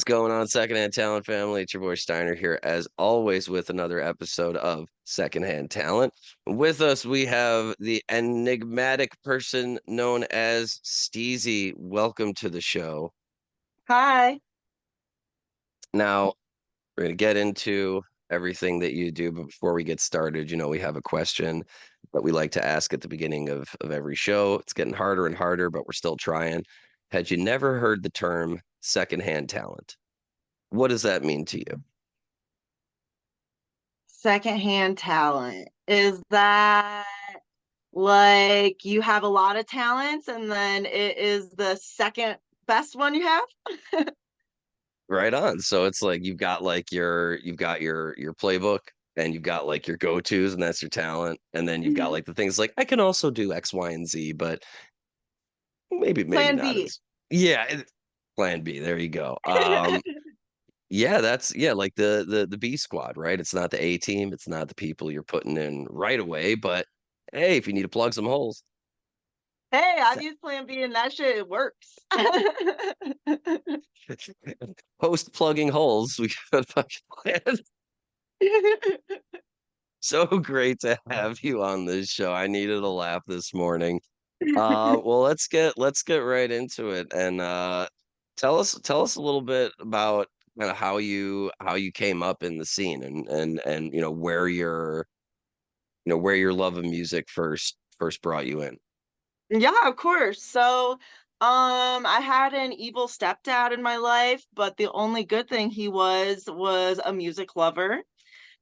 going on, Secondhand Talent family? It's your boy Steiner here, as always, with another episode of Secondhand Talent. With us, we have the enigmatic person known as Steezy. Welcome to the show. Hi. Now, we're going to get into everything that you do, but before we get started, we have a question that we like to ask at the beginning of every show. It's getting harder and harder, but we're still trying. Had you never heard the term secondhand talent? What does that mean to you? Secondhand talent. Is that like you have a lot of talents and then it is the second best one you have? Right on. So it's like you've got your playbook and you've got like your go-tos and that's your talent. And then you've got Mhm. like the things like I can also do X, Y, and Z, but maybe Plan not B. as yeah, plan B. There you go. Yeah, that's like the B squad, right? It's not the A team, it's not the people you're putting in right away, but hey, if you need to plug some holes. Hey, I've used Plan B and that shit it works. Post plugging holes, we got a fucking plan. So great to have you on this show. I needed a laugh this morning. Well, let's get right into it and tell us a little bit about kind of how you came up in the scene and where your love of music first brought you in. Yeah, of course. So, I had an evil stepdad in my life, but the only good thing he was a music lover.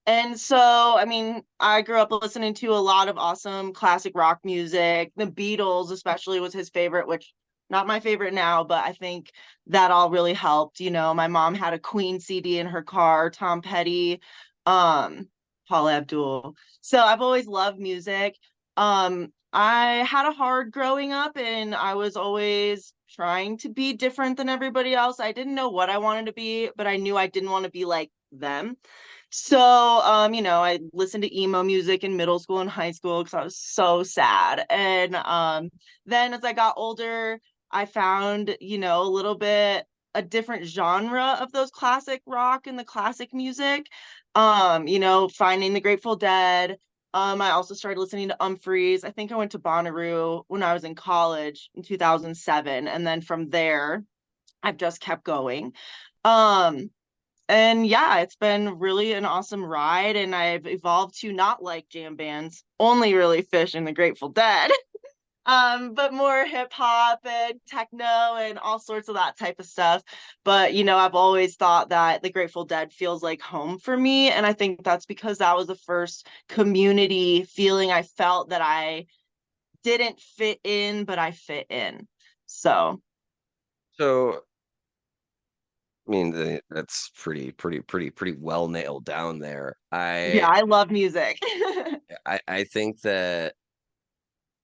And so, I mean, I grew up listening to a lot of awesome classic rock music. The Beatles, especially, was his favorite, which not my favorite now, but I think that all really helped. My mom had a Queen CD in her car, Tom Petty, um, Paula Abdul. So I've always loved music. I had a hard growing up and I was always trying to be different than everybody else. I didn't know what I wanted to be, but I knew I didn't want to be like them. So, I listened to emo music in middle school and high school because I was so sad. And then as I got older, I found, a little bit a different genre of those classic rock and the classic music. Finding the Grateful Dead. I also started listening to Umphreys. I think I went to Bonnaroo when I was in college in 2007. And then from there, I've just kept going. Um, and yeah, it's been really an awesome ride, and I've evolved to not like jam bands, only really Fish and the Grateful Dead, but more hip hop and techno and all sorts of that type of stuff. But I've always thought that the Grateful Dead feels like home for me, and I think that's because that was the first community feeling I felt that I didn't fit in, but I fit in. So So, I mean, that's pretty well nailed down there. yeah, I I love music. I think that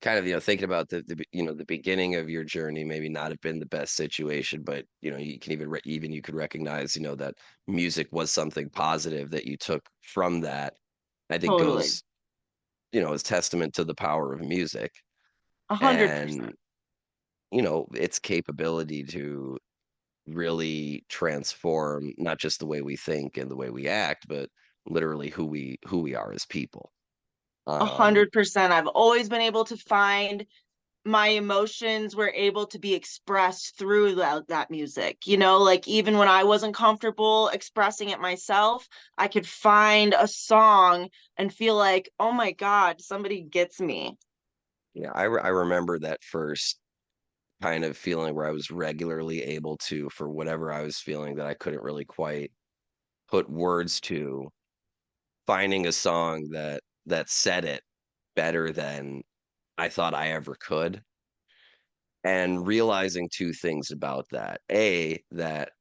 kind of thinking about the beginning of your journey maybe not have been the best situation, but you can even you could recognize that music was something positive that you took from that. I think Totally. goes as testament to the power of music 100%. and its capability to really transform not just the way we think and the way we act, but literally who we are as people. A um 100%. I've always been able to find my emotions were able to be expressed through that music. Like even when I wasn't comfortable expressing it myself, I could find a song and feel like, oh my God, somebody gets me. yeah, I remember that first kind of feeling where I was regularly able to, for whatever I was feeling that I couldn't really quite put words to, finding a song that said it better than I thought I ever could, and realizing two things about that. A, that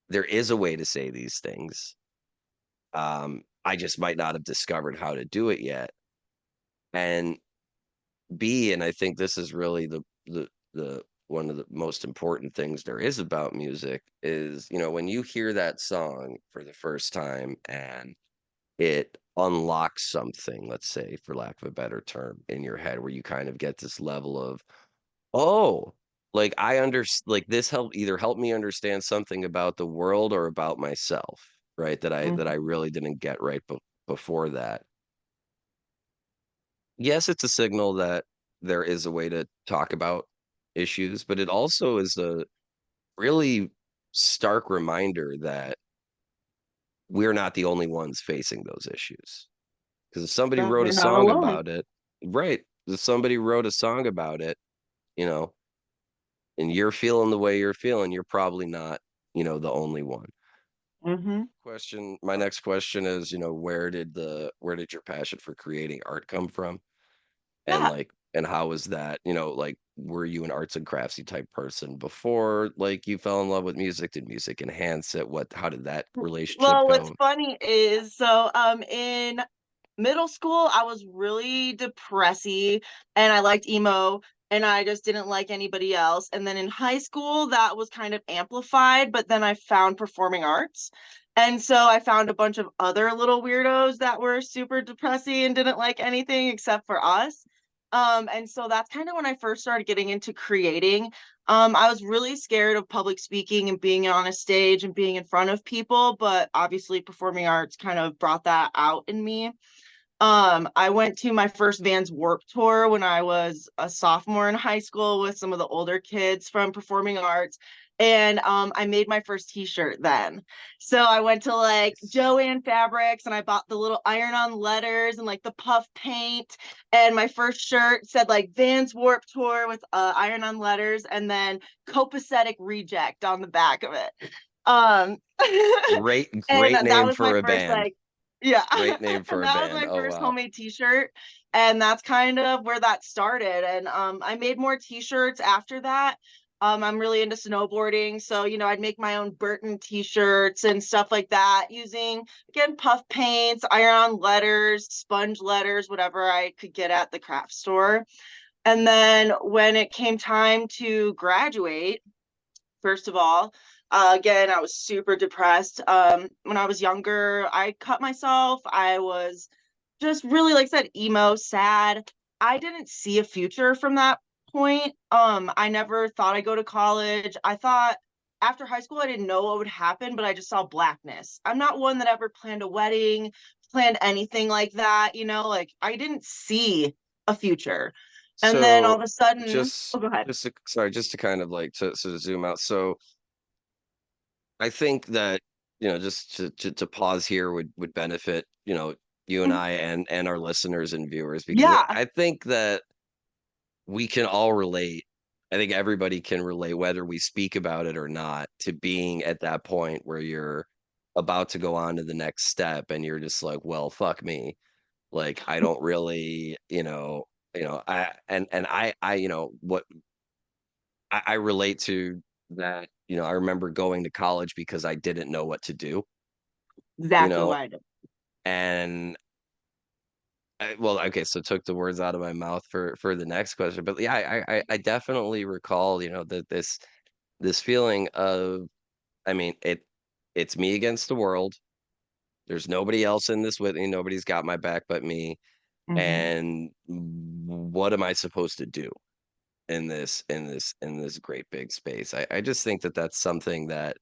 there is a way to say these things. I just might not have discovered how to do it yet. And B, and I think this is really the one of the most important things there is about music is, when you hear that song for the first time and it unlocks something, let's say, for lack of a better term, in your head where you kind of get this level of, oh, like I under like this helped me understand something about the world or about myself, right? That I Mhm. really didn't get right before that. Yes, it's a signal that there is a way to talk about issues, but it also is a really stark reminder that we're not the only ones facing those issues. Because if somebody That wrote a we're not song alone. about it, right? If somebody wrote a song about it, you know, and you're feeling the way you're feeling, you're probably not, the only one. Hmm. My next question is, where did your passion for creating art come from? And Yeah. like, and how was that, like, were you an arts and craftsy type person before, like, you fell in love with music? Did music enhance it? How did that relationship Well, what's go? funny is so in middle school I was really depressy and I liked emo and I just didn't like anybody else. And then in high school that was kind of amplified, but then I found performing arts. And so I found a bunch of other little weirdos that were super depressy and didn't like anything except for us. And so that's kind of when I first started getting into creating. I was really scared of public speaking and being on a stage and being in front of people, but obviously performing arts kind of brought that out in me. I went to my first Vans Warp Tour when I was a sophomore in high school with some of the older kids from performing arts. And I made my first t-shirt then. So I went to like Nice. Joann Fabrics and I bought the little iron-on letters and like the puff paint. And my first shirt said like Vans Warp Tour with iron-on letters and then copacetic reject on the back of it. Um Great, and great that name was my for a first band. like yeah. Great name for And a that was band. my Oh, first wow. homemade t-shirt. And that's kind of where that started. And I made more t-shirts after that. I'm really into snowboarding. So, I'd make my own Burton t-shirts and stuff like that using, again, puff paints, iron-on letters, sponge letters, whatever I could get at the craft store. And then when it came time to graduate, first of all, again, I was super depressed. When I was younger, I cut myself. I was just really, like I said, emo, sad. I didn't see a future from that point. I never thought I'd go to college. I thought after high school, I didn't know what would happen, but I just saw blackness. I'm not one that ever planned a wedding, planned anything like that, like I didn't see a future. And then all So of a sudden, oh, just go ahead. sorry, just to kind of like to zoom out. So I think that, just to pause here would benefit, you and Mhm. I and our listeners and viewers, because Yeah. I think that we can all relate. I think everybody can relate, whether we speak about it or not, to being at that point where you're about to go on to the next step and you're just like, well, fuck me. Like, I don't really, I, what I relate to that. I remember going to college because I didn't know what to do, you Exactly know, what I did. and well, okay, so took the words out of my mouth for the next question, but yeah, I definitely recall, that this feeling of, I mean, it's me against the world. There's nobody else in this with me. Nobody's got my back but me. Mhm. And what am I supposed to do in this great big space? I just think that that's something that,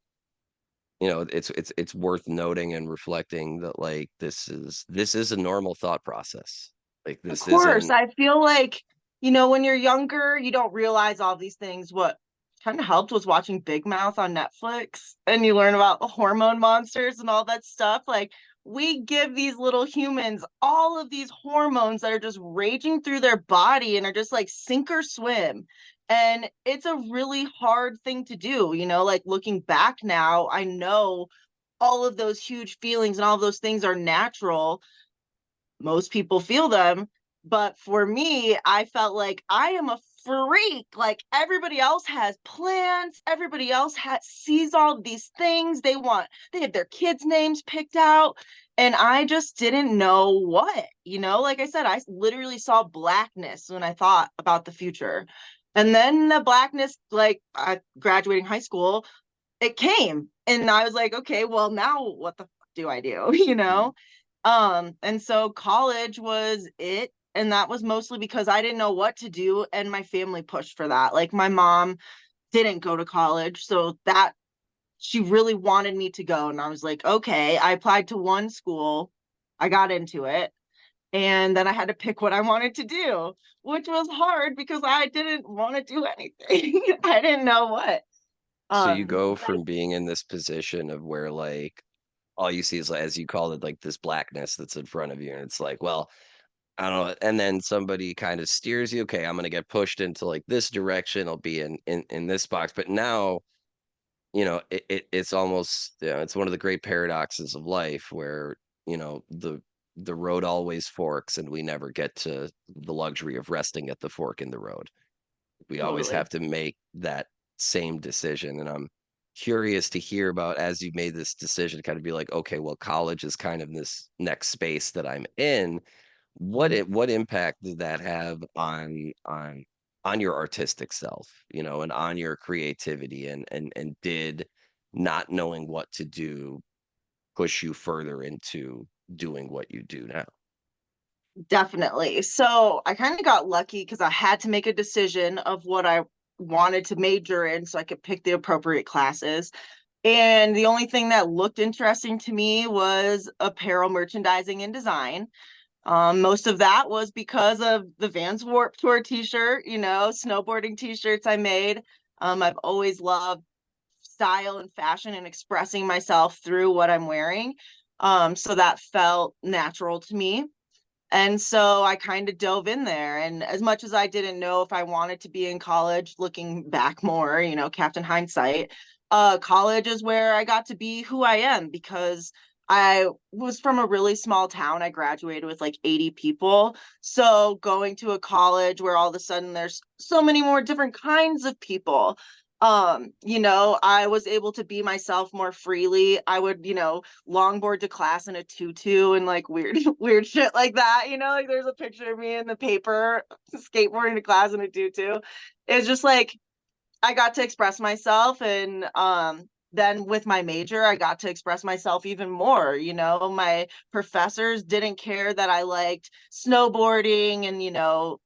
it's worth noting and reflecting that, like, this is a normal thought process. Like, Of this course, isn't. I feel like, when you're younger, you don't realize all these things. What kind of helped was watching Big Mouth on Netflix, and you learn about the hormone monsters and all that stuff. Like, we give these little humans all of these hormones that are just raging through their body and are just like sink or swim. And it's a really hard thing to do, like looking back now, I know all of those huge feelings and all of those things are natural. Most people feel them, but for me, I felt like I am a freak. Like everybody else has plans, everybody else sees all these things they have their kids names picked out, and I just didn't know what. Like I said, I literally saw blackness when I thought about the future. And then the blackness, like graduating high school, it came and I was like, okay, well, now what the fuck do I do? And so college was it. And that was mostly because I didn't know what to do. And my family pushed for that. Like my mom didn't go to college. So that she really wanted me to go. And I was like, okay. I applied to one school, I got into it. And then I had to pick what I wanted to do, which was hard because I didn't want to do anything. I didn't know what. So you go But I from being in this position of where, like, all you see is, like, as you called it, like, this blackness that's in front of you, and it's like, well, I don't know, and then somebody kind of steers you, "Okay, I'm gonna get pushed into, like, this direction, I'll be in this box," but now, it's almost, it's one of the great paradoxes of life where, the road always forks, and we never get to the luxury of resting at the fork in the road. We always totally have to make that same decision, and I'm curious to hear about as you made this decision, kind of be like, "Okay, well, college is kind of this next space that I'm in." What impact did that have on your artistic self, and on your creativity, and did not knowing what to do push you further into doing what you do now? definitely. So I kind of got lucky because I had to make a decision of what I wanted to major in so I could pick the appropriate classes. And the only thing that looked interesting to me was apparel merchandising and design. Most of that was because of the Vans Warp Tour t-shirt, snowboarding t-shirts I made. I've always loved style and fashion and expressing myself through what I'm wearing. So that felt natural to me. And so I kind of dove in there. And as much as I didn't know if I wanted to be in college, looking back more, Captain Hindsight, college is where I got to be who I am because I was from a really small town. I graduated with like 80 people. So going to a college where all of a sudden there's so many more different kinds of people. I was able to be myself more freely. I would, longboard to class in a tutu and like weird weird shit like that, like there's a picture of me in the paper skateboarding to class in a tutu. It's just like I got to express myself, and then with my major I got to express myself even more. My professors didn't care that I liked snowboarding and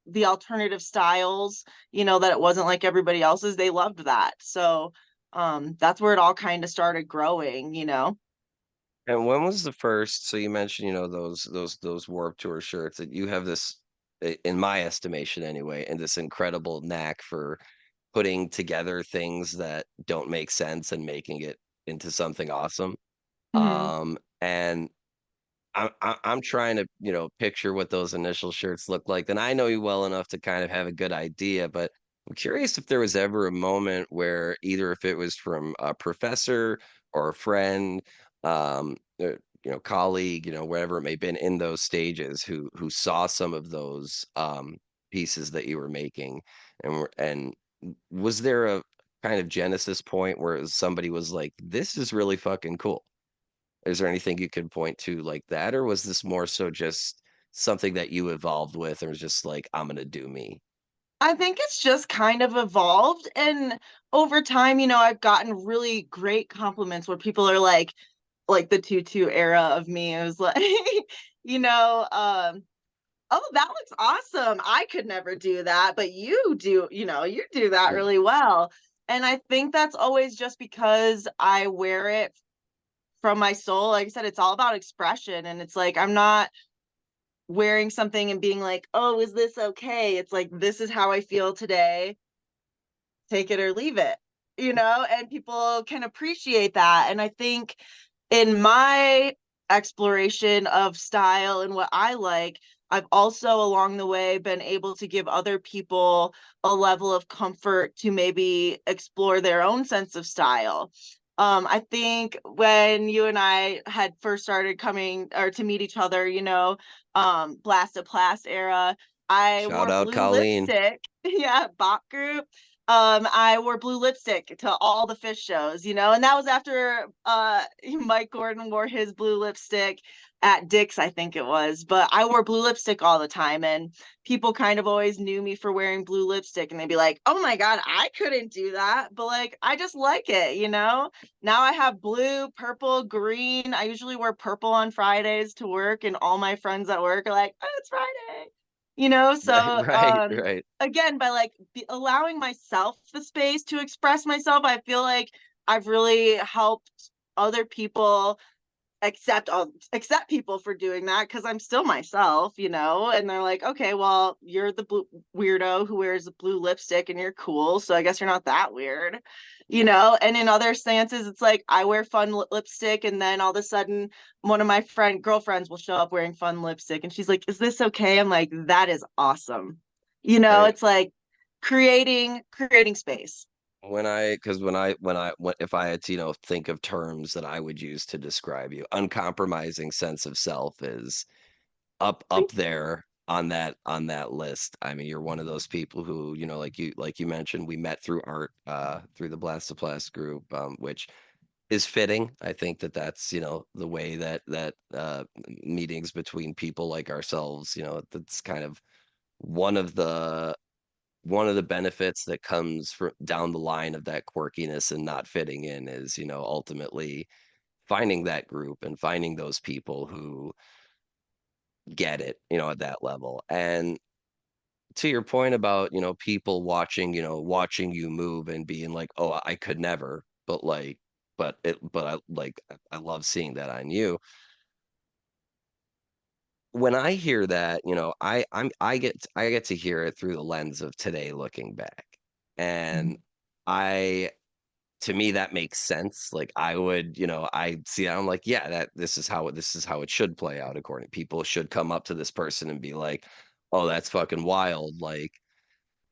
the alternative styles, that it wasn't like everybody else's. They loved that. So that's where it all kind of started growing. And when was the first, so you mentioned, those Warped Tour shirts, that you have this, in my estimation anyway, and this incredible knack for putting together things that don't make sense and making it into something awesome. Mhm. And I'm trying to, picture what those initial shirts look like, and I know you well enough to kind of have a good idea, but I'm curious if there was ever a moment where either if it was from a professor or a friend, colleague, wherever it may have been in those stages, who saw some of those pieces that you were making, and was there a kind of genesis point where somebody was like, "This is really fucking cool." Is there anything you could point to like that, or was this more so just something that you evolved with and was just like, "I'm gonna do me"? I think it's just kind of evolved, and over time, I've gotten really great compliments where people are like the tutu era of me. It was like, you know, um, oh, that looks awesome. I could never do that, but you do that Yeah. really well. And I think that's always just because I wear it from my soul. Like I said, it's all about expression. And it's like, I'm not wearing something and being like, oh, is this okay? It's like, this is how I feel today. Take it or leave it, and people can appreciate that. And I think in my exploration of style and what I like, I've also along the way been able to give other people a level of comfort to maybe explore their own sense of style. I think when you and I had first started coming or to meet each other, Blast to Blast era, I Shout wore out blue Colleen. lipstick. Yeah, bot group. I wore blue lipstick to all the fish shows, and that was after Mike Gordon wore his blue lipstick at Dick's, I think it was. But I wore blue lipstick all the time, and people kind of always knew me for wearing blue lipstick, and they'd be like, "Oh my God, I couldn't do that," but like I just like it. Now I have blue, purple, green. I usually wear purple on Fridays to work, and all my friends at work are like, "Oh, it's Friday." Right, So right, right. again, by like allowing myself the space to express myself, I feel like I've really helped other people accept people for doing that because I'm still myself, and they're like, okay, well, you're the blue weirdo who wears a blue lipstick and you're cool, so I guess you're not that weird. And in other stances it's like I wear fun lipstick, and then all of a sudden one of my girlfriends will show up wearing fun lipstick and she's like, is this okay? I'm like, that is awesome. Right. It's like creating space. Because if I had to, think of terms that I would use to describe you, uncompromising sense of self is up there on that list. I mean, you're one of those people who, like you mentioned, we met through art, through the Blast to Blast group, which is fitting. I think that that's, the way that meetings between people like ourselves, that's kind of one of the one of the benefits that comes down the line of that quirkiness and not fitting in is, ultimately finding that group and finding those people who get it, at that level. And to your point about, people watching you move and being like, "Oh, I could never," but like, but I like, I love seeing that on you. When I hear that, I get to hear it through the lens of today looking back. And I to me that makes sense. Like I would, I see it, I'm like, yeah, that this is how it should play out according. People should come up to this person and be like, "Oh, that's fucking wild." Like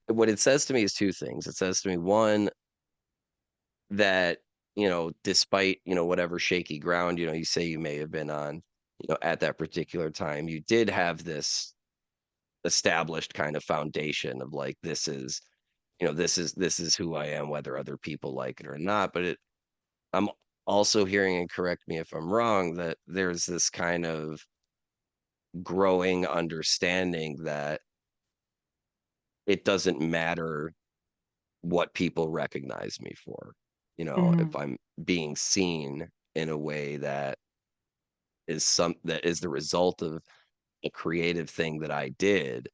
what it says to me is two things. It says to me, one, that, despite, whatever shaky ground, you say you may have been on, at that particular time, you did have this established kind of foundation of like, this is who I am, whether other people like it or not. But I'm also hearing, and correct me if I'm wrong, that there's this kind of growing understanding that it doesn't matter what people recognize me for. If Mhm. I'm being seen in a way that is the result of a creative thing that I did,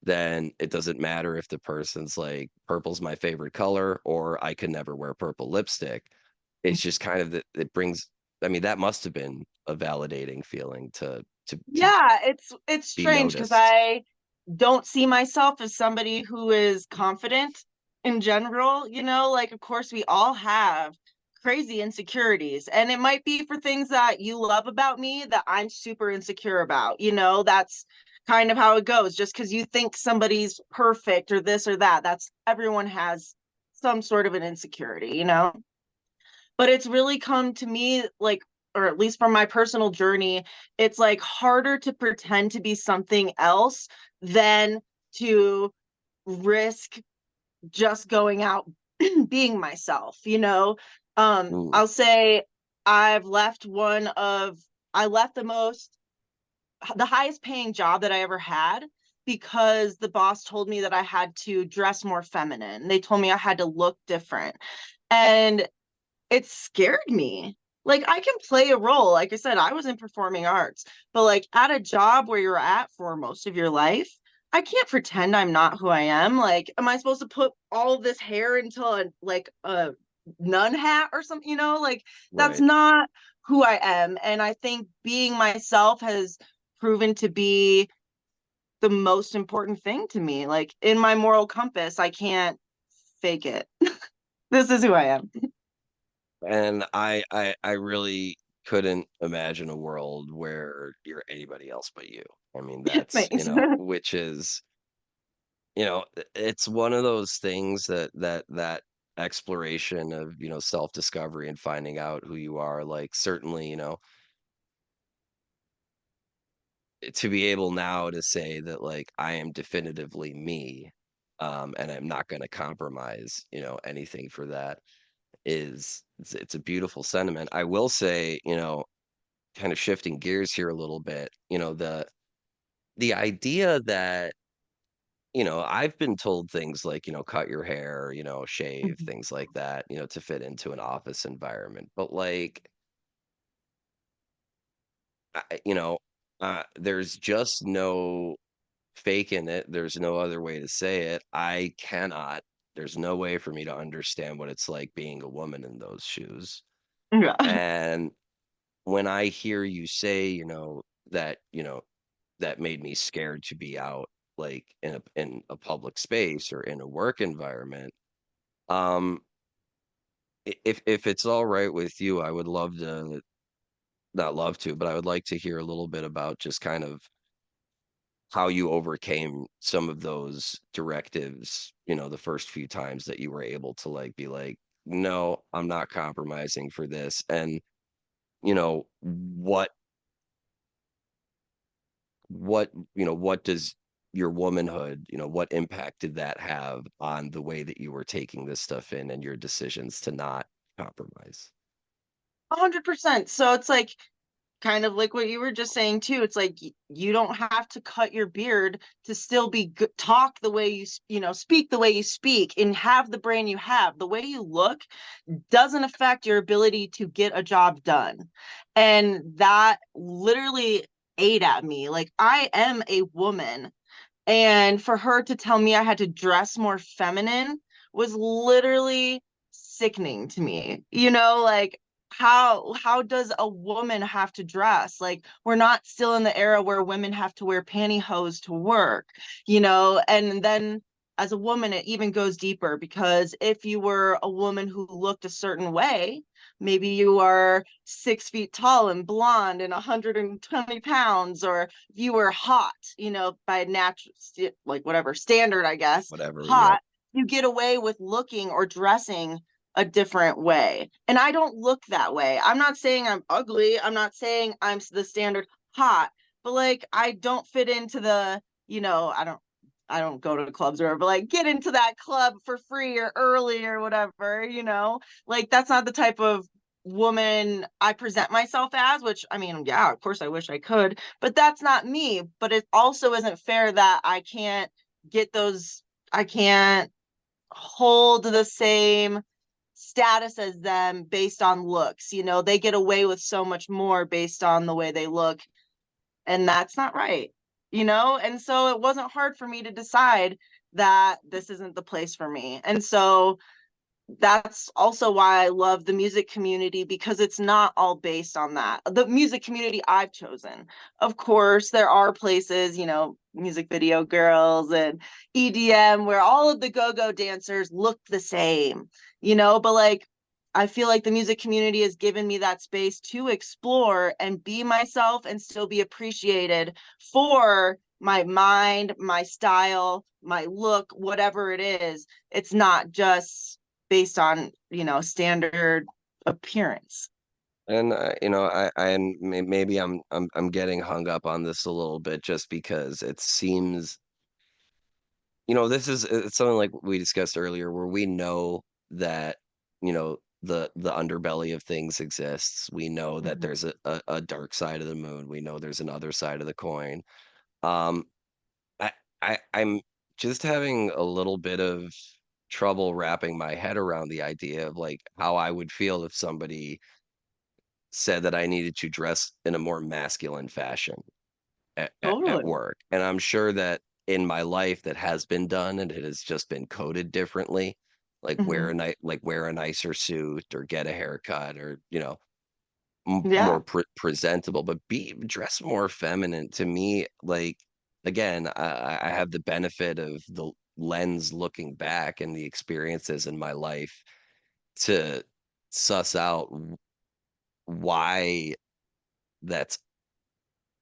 then it doesn't matter if the person's like, purple's my favorite color, or I could never wear purple lipstick. It's just kind of that it brings, I mean, that must have been a validating feeling to Yeah, it's be strange because noticed. I don't see myself as somebody who is confident in general, like of course we all have crazy insecurities, and it might be for things that you love about me that I'm super insecure about, that's kind of how it goes. Just because you think somebody's perfect or this or that, that's everyone has some sort of an insecurity. But it's really come to me like, or at least from my personal journey, it's like harder to pretend to be something else than to risk just going out being myself, Mm, I'll say I've left one of I left the highest paying job that I ever had because the boss told me that I had to dress more feminine. They told me I had to look different. And it scared me. Like I can play a role. Like I said, I was in performing arts, but like at a job where you're at for most of your life, I can't pretend I'm not who I am. Like, am I supposed to put all of this hair into a nun hat or something? Like that's right. not who I am. And I think being myself has proven to be the most important thing to me. Like in my moral compass, I can't fake it. This is who I am. And I really couldn't imagine a world where you're anybody else but you. I mean, that's, Thanks. which is, it's one of those things that exploration of, self-discovery and finding out who you are, like certainly, to be able now to say that like I am definitively me, and I'm not going to compromise, anything for that it's a beautiful sentiment. I will say, kind of shifting gears here a little bit, the idea that, I've been told things like, cut your hair, shave, things like that, to fit into an office environment. But like, I, there's just no faking it. There's no other way to say it. I cannot. There's no way for me to understand what it's like being a woman in those shoes. Yeah. And when I hear you say, that, that made me scared to be out, like, in a public space or in a work environment, um, if it's alright with you, I would love to, not love to, but I would like to hear a little bit about just kind of how you overcame some of those directives, the first few times that you were able to, like, be like, "No, I'm not compromising for this," and, what does your womanhood, what impact did that have on the way that you were taking this stuff in and your decisions to not compromise? 100%. So it's like kind of like what you were just saying too. It's like you don't have to cut your beard to still be good, talk the way speak the way you speak and have the brain you have. The way you look doesn't affect your ability to get a job done. And that literally ate at me. Like I am a woman, and for her to tell me I had to dress more feminine was literally sickening to me. Like how does a woman have to dress? Like we're not still in the era where women have to wear pantyhose to work. And then as a woman, it even goes deeper because if you were a woman who looked a certain way, maybe you are 6 feet tall and blonde and 120 pounds, or if you were hot, by natural, like whatever standard, I guess, Whatever, yep, hot, you get away with looking or dressing a different way. And I don't look that way. I'm not saying I'm ugly. I'm not saying I'm the standard hot, but like I don't fit into I don't go to clubs or whatever, but like get into that club for free or early or whatever. Like that's not the type of woman I present myself as, which I mean, yeah, of course I wish I could, but that's not me. But it also isn't fair that get those, I can't hold the same status as them based on looks. They get away with so much more based on the way they look, and that's not right. And so it wasn't hard for me to decide that this isn't the place for me. And so that's also why I love the music community, because it's not all based on that. The music community I've chosen. Of course, there are places, music video girls and EDM, where all of the go-go dancers look the same, but like I feel like the music community has given me that space to explore and be myself and still be appreciated for my mind, my style, my look, whatever it is. It's not just based on, standard appearance. and, maybe I'm getting hung up on this a little bit just because it seems, this is it's something like we discussed earlier where we know that, the underbelly of things exists. We know that Mhm. there's a dark side of the moon. We know there's another side of the coin. Um, I I'm just having a little bit of trouble wrapping my head around the idea of, like, how I would feel if somebody said that I needed to dress in a more masculine fashion at Totally. work, and I'm sure that in my life that has been done, and it has just been coded differently, like Hmm. wear a nicer suit or get a haircut or, Yeah, more presentable, but be dress more feminine to me, like, again, I have the benefit of the lens looking back and the experiences in my life to suss out why that's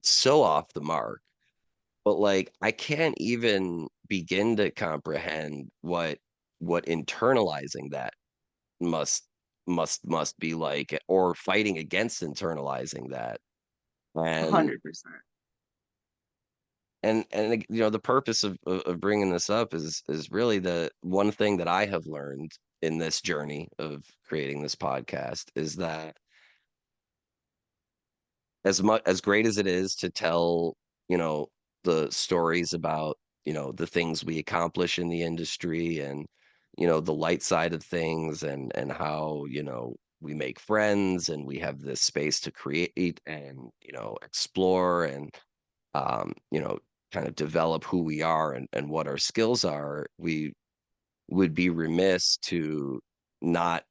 so off the mark. But, like, I can't even begin to comprehend what internalizing that must must be like, or fighting against internalizing that. And 100%. like, the purpose of bringing this up is really the one thing that I have learned in this journey of creating this podcast is that as great as it is to tell, you know, the stories about, the things we accomplish in the industry and, the light side of things and how, we make friends and we have this space to create and, explore and, kind of develop who we are and what our skills are, we would be remiss to not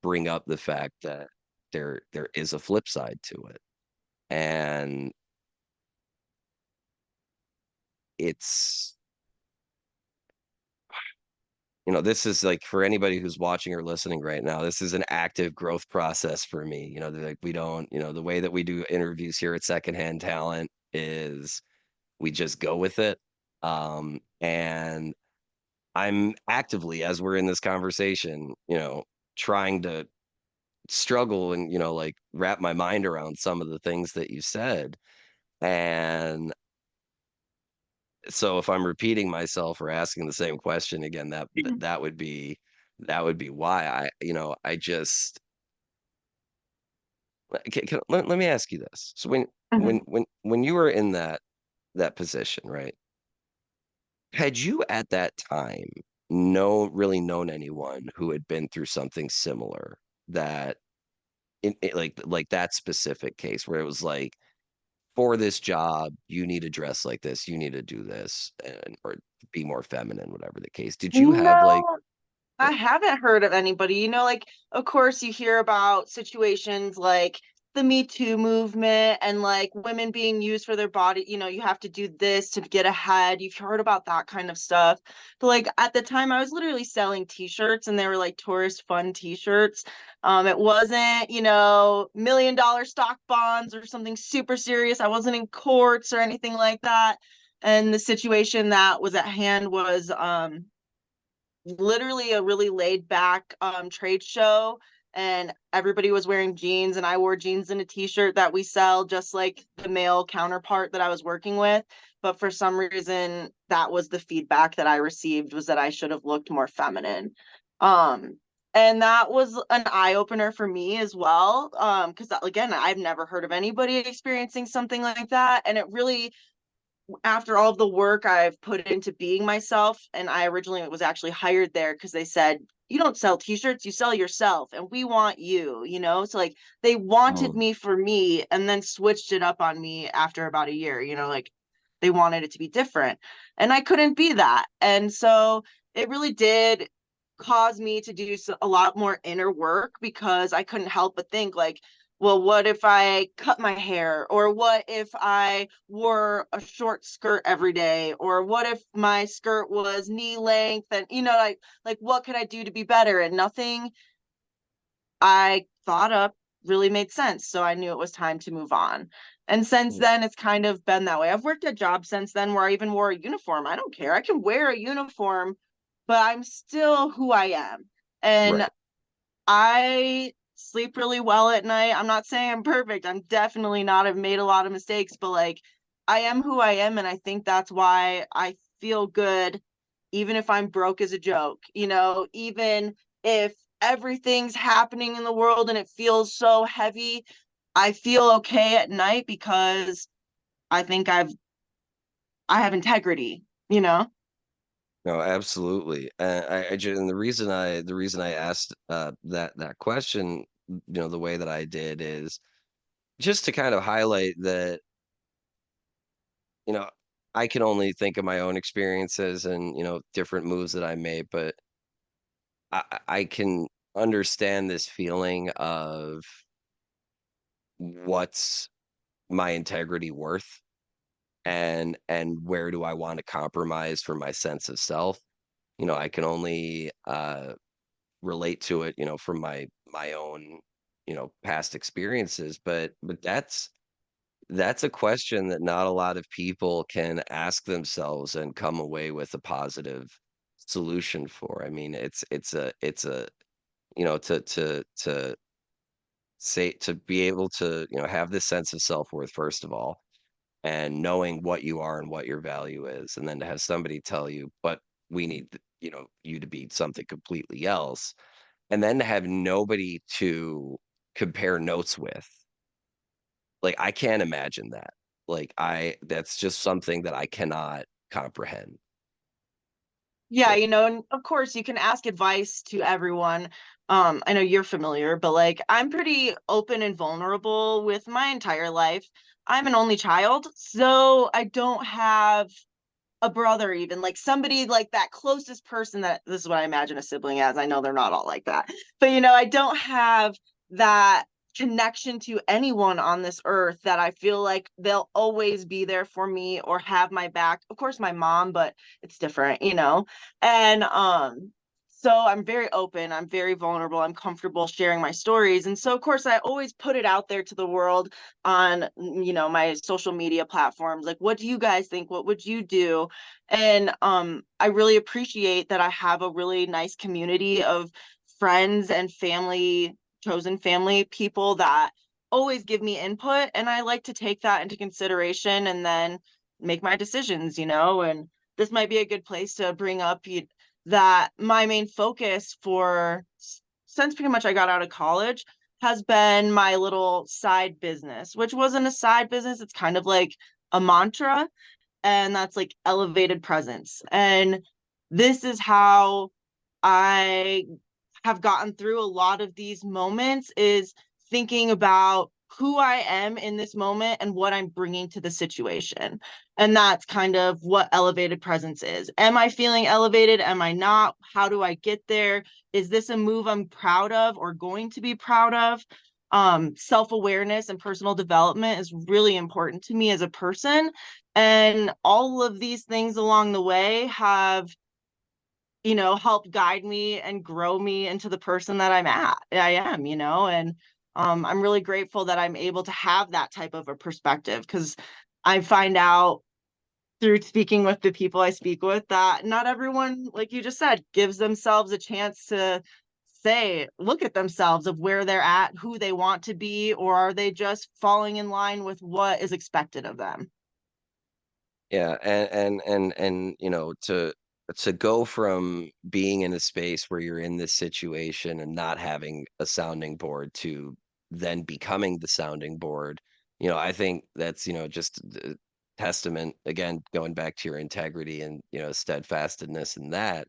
bring up the fact that there is a flip side to it. And it's, this is like for anybody who's watching or listening right now, this is an active growth process for me. Like we don't, the way that we do interviews here at Secondhand Talent is we just go with it. And I'm actively, as we're in this conversation, trying to struggle and, like wrap my mind around some of the things that you said. And so if I'm repeating myself or asking the same question again, that would be why I just let me ask you this. So Mhm. when you were in that position, right? Had you at that time really known anyone who had been through something similar that like that specific case where it was like, for this job, you need to dress like this, you need to do this, and or be more feminine, whatever the case. Did you have like No, I haven't heard of anybody. Like, of course, you hear about situations like the Me Too movement and like women being used for their body. You have to do this to get ahead. You've heard about that kind of stuff. But like at the time, I was literally selling t-shirts and they were like tourist fun t-shirts. It wasn't, $1 million stock bonds or something super serious. I wasn't in courts or anything like that. And the situation that was at hand was literally a really laid back trade show, and everybody was wearing jeans and I wore jeans and a t-shirt that we sell just like the male counterpart that I was working with. But for some reason that was the feedback that I received, was that I should have looked more feminine. um and that was an eye opener for me as well, because again, I've never heard of anybody experiencing something like that. And it really, after all of the work I've put into being myself, and I originally was actually hired there because they said, you don't sell t-shirts, you sell yourself, and we want you. So like they wanted um, me for me and then switched it up on me after about a year, like they wanted it to be different. And I couldn't be that. And so it really did cause me to do a lot more inner work, because I couldn't help but think like, well, what if I cut my hair? Or what if I wore a short skirt every day? Or what if my skirt was knee length? And like what could I do to be better? And nothing I thought up really made sense. So I knew it was time to move on. And since then, it's kind of been that way. I've worked at jobs since then where I even wore a uniform. I don't care. I can wear a uniform, but I'm still who I am. And right. I sleep really well at night. I'm not saying I'm perfect. I'm definitely not. I've made a lot of mistakes, but like I am who I am. And I think that's why I feel good, even if I'm broke as a joke, even if everything's happening in the world and it feels so heavy, I feel okay at night because I think I have integrity. No, absolutely. And the reason I asked that question, the way that I did is just to kind of highlight that, you know, I can only think of my own experiences and, different moves that I made, but I can understand this feeling of what's my integrity worth and where do I want to compromise for my sense of self. I can only relate to it, from my own, past experiences, but that's a question that not a lot of people can ask themselves and come away with a positive solution for. I mean, it's a to say, to be able to, have this sense of self-worth, first of all, and knowing what you are and what your value is, and then to have somebody tell you, but we need, you to be something completely else, and then to have nobody to compare notes with. Like, I can't imagine that. Like, that's just something that I cannot comprehend. Yeah, Like, and of course you can ask advice to everyone. I know you're familiar, but like I'm pretty open and vulnerable with my entire life. I'm an only child, so I don't have a brother, even like somebody like that closest person. That this is what I imagine a sibling as. I know they're not all like that, but I don't have that connection to anyone on this earth that I feel like they'll always be there for me or have my back. Of course my mom, but it's different. And so I'm very open, I'm very vulnerable, I'm comfortable sharing my stories. And so of course I always put it out there to the world on my social media platforms, like, what do you guys think, what would you do? And I really appreciate that I have a really nice community of friends and family, chosen family people that always give me input, and I like to take that into consideration and then make my decisions. And this might be a good place to bring up that my main focus for since pretty much I got out of college has been my little side business, which wasn't a side business. It's kind of like a mantra, and that's like elevated presence. And this is how I have gotten through a lot of these moments, is thinking about who I am in this moment and what I'm bringing to the situation. And that's kind of what elevated presence is. Am I feeling elevated? Am I not? How do I get there? Is this a move I'm proud of or going to be proud of? Self-awareness and personal development is really important to me as a person. And all of these things along the way have help guide me and grow me into the person that I am. And I'm really grateful that I'm able to have that type of a perspective, because I find out through speaking with the people I speak with that not everyone, like you just said, gives themselves a chance to look at themselves of where they're at, who they want to be, or are they just falling in line with what is expected of them. Yeah, and to go from being in a space where you're in this situation and not having a sounding board to then becoming the sounding board, I think that's, just a testament, again, going back to your integrity and, steadfastness in that,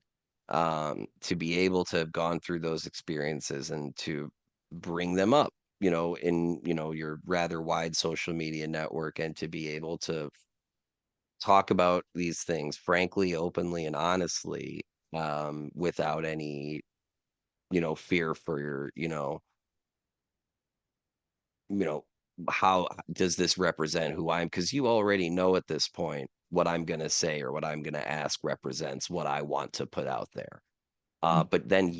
to be able to have gone through those experiences and to bring them up, in, your rather wide social media network, and to be able to talk about these things frankly, openly, and honestly, without any, fear for your, you know, how does this represent who I am? Because you already know at this point what I'm gonna say or what I'm gonna ask represents what I want to put out there. But then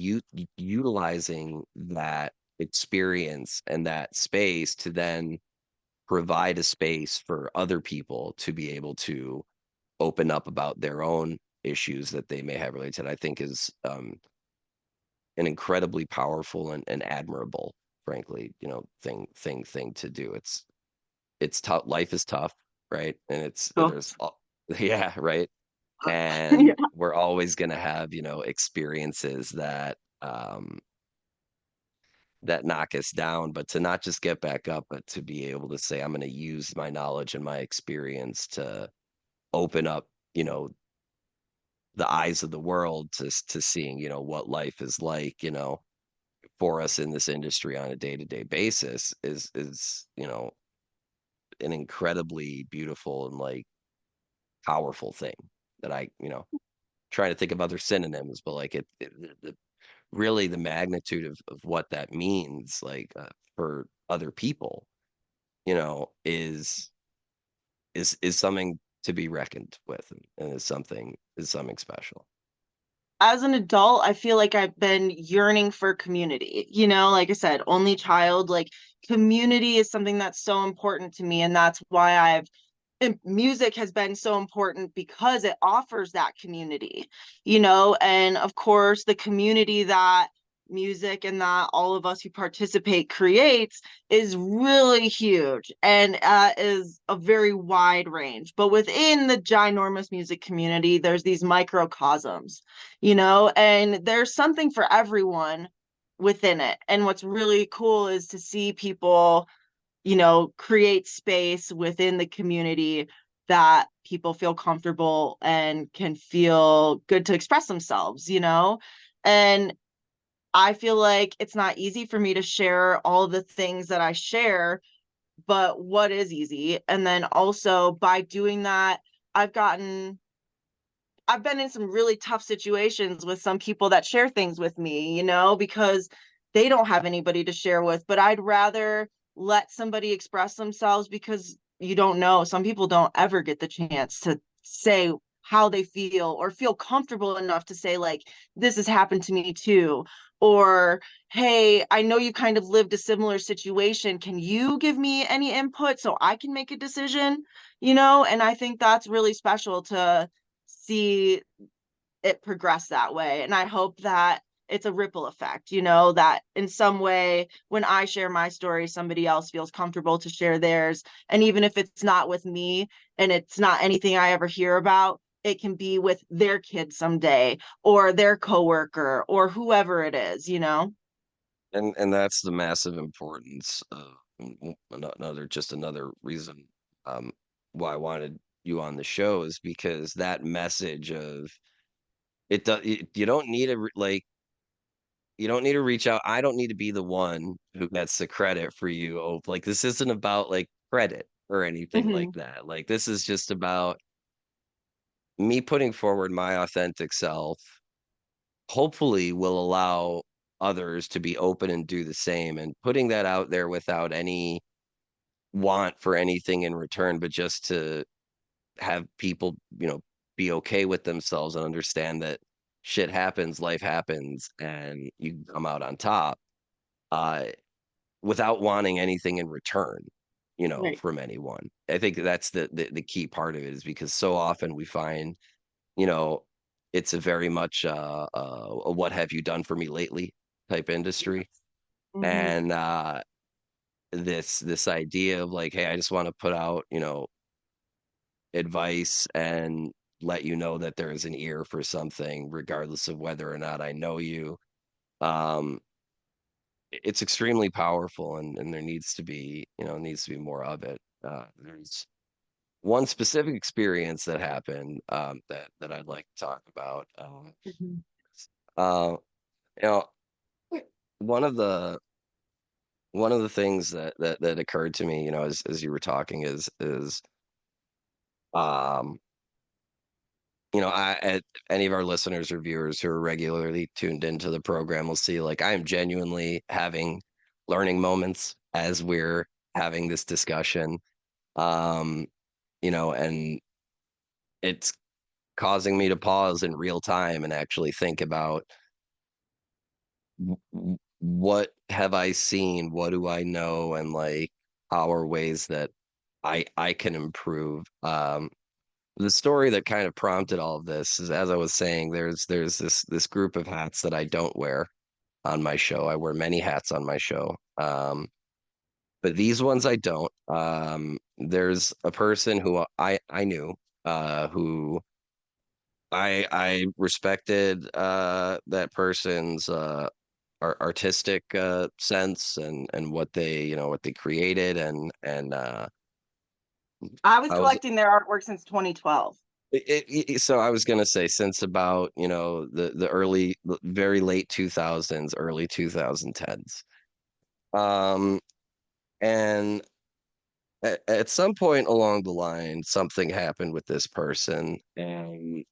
utilizing that experience and that space to then provide a space for other people to be able to open up about their own issues that they may have related, I think is an incredibly powerful and admirable, frankly, thing to do. It's tough. Life is tough, right? And So there's yeah, right. yeah. And we're always gonna have, experiences that knock us down, but to not just get back up, but to be able to say, I'm gonna use my knowledge and my experience to open up, the eyes of the world to seeing, what life is like, for us in this industry on a day-to-day basis is, an incredibly beautiful and like powerful thing that I, trying to think of other synonyms, but like really the magnitude of what that means, like for other people, is something to be reckoned with, and is something special. As an adult, I feel like I've been yearning for community. Like I said, only child, like community is something that's so important to me. And that's why and music has been so important, because it offers that community. And of course, the community that music and that all of us who participate creates is really huge, and is a very wide range. But within the ginormous music community, there's these microcosms, and there's something for everyone within it. And what's really cool is to see people create space within the community that people feel comfortable and can feel good to express themselves. And I feel like it's not easy for me to share all of the things that I share, but what is easy? And then also by doing that, I've gotten I've been in some really tough situations with some people that share things with me, because they don't have anybody to share with, but I'd rather let somebody express themselves because you don't know. Some people don't ever get the chance to say how they feel or feel comfortable enough to say, like, this has happened to me too. Or, hey, I know you kind of lived a similar situation. Can you give me any input so I can make a decision? And I think that's really special to see it progress that way. And I hope that it's a ripple effect, that in some way, when I share my story, somebody else feels comfortable to share theirs. And even if it's not with me and it's not anything I ever hear about, it can be with their kid someday or their coworker or whoever it is. And that's the massive importance of another reason um why I wanted you on the show is because that message of you don't need to you don't need to reach out. I don't need to be the one who gets the credit for you. Oh, like this isn't about like credit or anything like Hmm. that. Like this is just about me putting forward my authentic self, hopefully will allow others to be open and do the same, and putting that out there without any want for anything in return, but just to have people, be okay with themselves and understand that shit happens, life happens, and you come out on top, uh, without wanting anything in return, Right. from anyone. I think that's the key part of it is because so often we find, you know, it's a very much, a "what have you done for me lately" type industry, Hmm. and, this idea of like, "Hey, I just wanna put out, advice and let you know that there is an ear for something regardless of whether or not I know you." Um, it's extremely powerful and there needs to be more of it. There's one specific experience that happened, that I'd like to talk about. Hmm. Uh, you know, one of the one of the things that occurred to me, as you were talking is um any of our listeners or viewers who are regularly tuned into the program will see, like, I am genuinely having learning moments as we're having this discussion. Um, and it's causing me to pause in real time and actually think about what have I seen, what do I know, and like how are ways that I can improve. The story that kind of prompted all of this is, as I was saying, there's this group of hats that I don't wear on my show. I wear many hats on my show, but these ones I don't. There's a person who I knew, who I respected, that person's artistic sense and what they created, and I was I was collecting their artwork since 2012. so I was gonna say since about, the very late 2000s, early 2010s. Um, and at some point along the line, something happened with this person, and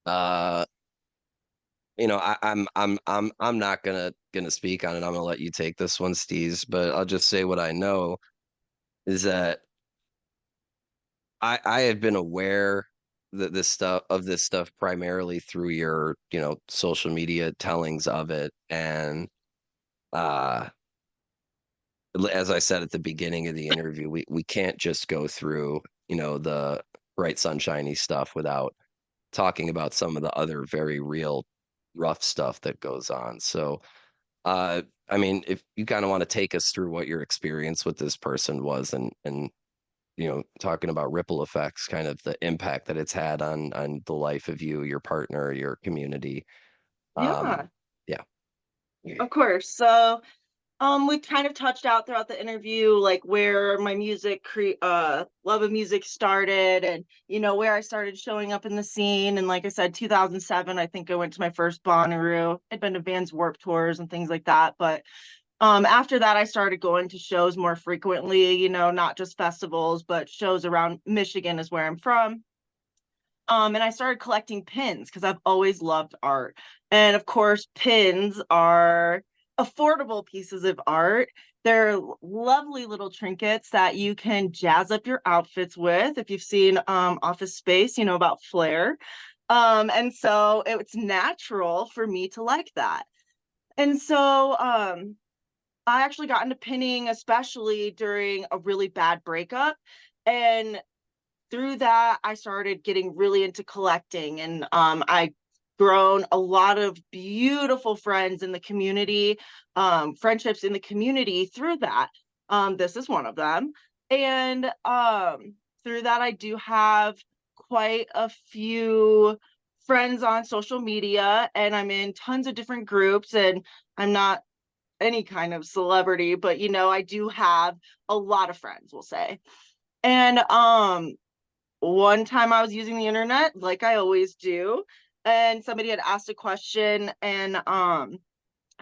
uh, I'm not gonna speak on it. I'm gonna let you take this one, Steez, but I'll just say what I know is that I have been aware that this stuff primarily through your, social media tellings of it, and, uh, as I said at the beginning of the interview, we can't just go through, the bright sunshiny stuff without talking about some of the other very real rough stuff that goes on. So, I mean, if you kinda wanna take us through what your experience with this person was and talking about ripple effects, kind of the impact that it's had on the life of you, your partner, your community. Um, Yeah, yeah. of course. So, we kind of touched out throughout the interview, like where my love of music started, and where I started showing up in the scene. And like I said, 2007, I think I went to my first Bonnaroo. I'd been to Vans Warped tours and things like that, but After that, I started going to shows more frequently, you know, not just festivals, but shows around Michigan is where I'm from. And I started collecting pins because I've always loved art. And of course, pins are affordable pieces of art. They're lovely little trinkets that you can jazz up your outfits with. If you've seen Office Space, you know about flair. And so it's natural for me to like that. And so I actually got into pinning, especially during a really bad breakup. And through that, I started getting really into collecting, and I grown a lot of beautiful friends in the community, friendships in the community through that. This is one of them. And through that, I do have quite a few friends on social media, and I'm in tons of different groups, and I'm not any kind of celebrity, but you know, I do have a lot of friends, we'll say. And one time I was using the internet like I always do, and somebody had asked a question and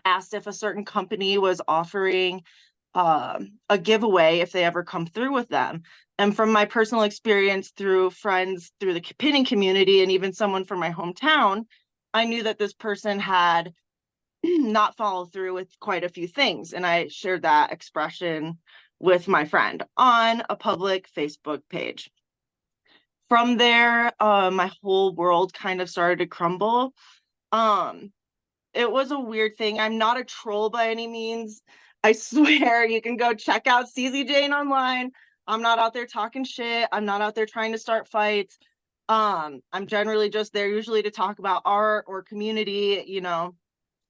asked if a certain company was offering a giveaway if they ever come through with them. And from my personal experience through friends through the pinning community and even someone from my hometown, I knew that this person had not followed through with quite a few things. And I shared that expression with my friend on a public Facebook page. From there, my whole world kind of started to crumble. Um, it was a weird thing. I'm not a troll by any means. I swear you can go check out CZ Jane online. I'm not out there talking shit. I'm not out there trying to start fights. I'm generally just there usually to talk about art or community. You know,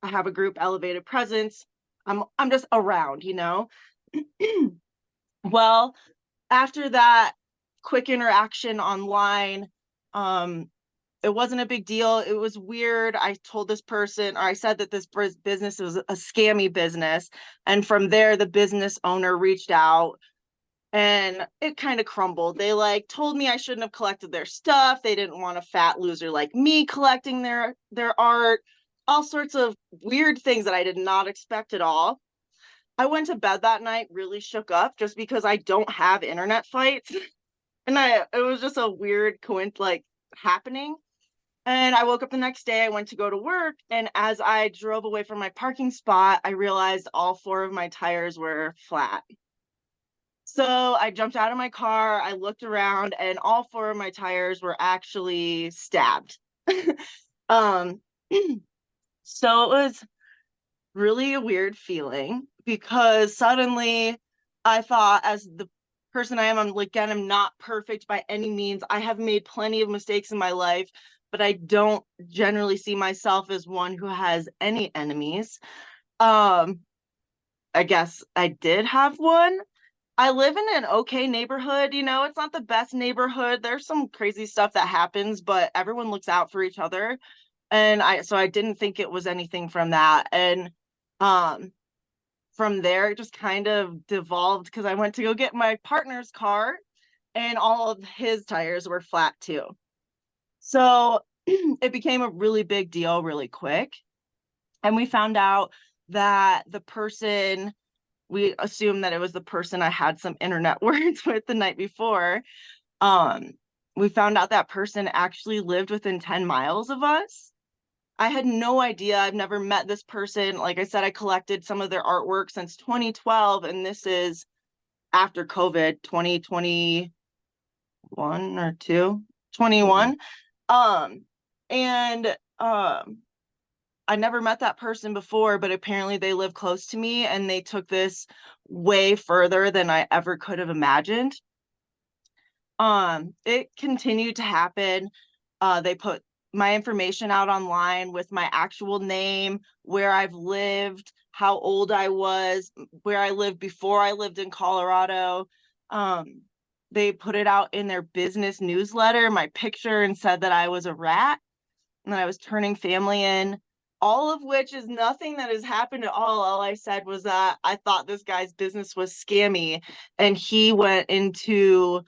I have a group, Elevated Presence. I'm just around, you know. Well, after that quick interaction online, um, it wasn't a big deal. It was weird. I told this person, or I said that this business was a scammy business. And from there, the business owner reached out and it kind of crumbled. They like told me I shouldn't have collected their stuff. They didn't want a fat loser like me collecting their art, all sorts of weird things that I did not expect at all. I went to bed that night really shook up just because I don't have internet fights. And it was just a weird coincidence like happening. And I woke up the next day, I went to go to work, and as I drove away from my parking spot, I realized all four of my tires were flat. So I jumped out of my car, I looked around, and all four of my tires were actually stabbed. um so it was really a weird feeling because suddenly I thought, as the person I am, I'm like, again, I'm not perfect by any means. I have made plenty of mistakes in my life, but I don't generally see myself as one who has any enemies. Um, I guess I did have one. I live in an okay neighborhood, you know, it's not the best neighborhood. There's some crazy stuff that happens, but everyone looks out for each other. And I didn't think it was anything from that. And um from there it just kind of devolved because I went to go get my partner's car and all of his tires were flat too. So it became a really big deal really quick. And we found out that the person, we assumed that it was the person I had some internet words with the night before. Um, we found out that person actually lived within 10 miles of us. I had no idea. I've never met this person. Like I said, I collected some of their artwork since 2012, and this is after COVID, 2021 or 2, Mhm. 21. And I never met that person before, but apparently they live close to me and they took this way further than I ever could have imagined. It continued to happen. They put my information out online with my actual name, where I've lived, how old I was, where I lived before I lived in Colorado. Um, they put it out in their business newsletter, my picture, and said that I was a rat and that I was turning family in, all of which is nothing that has happened at all. All I said was that I thought this guy's business was scammy and he went into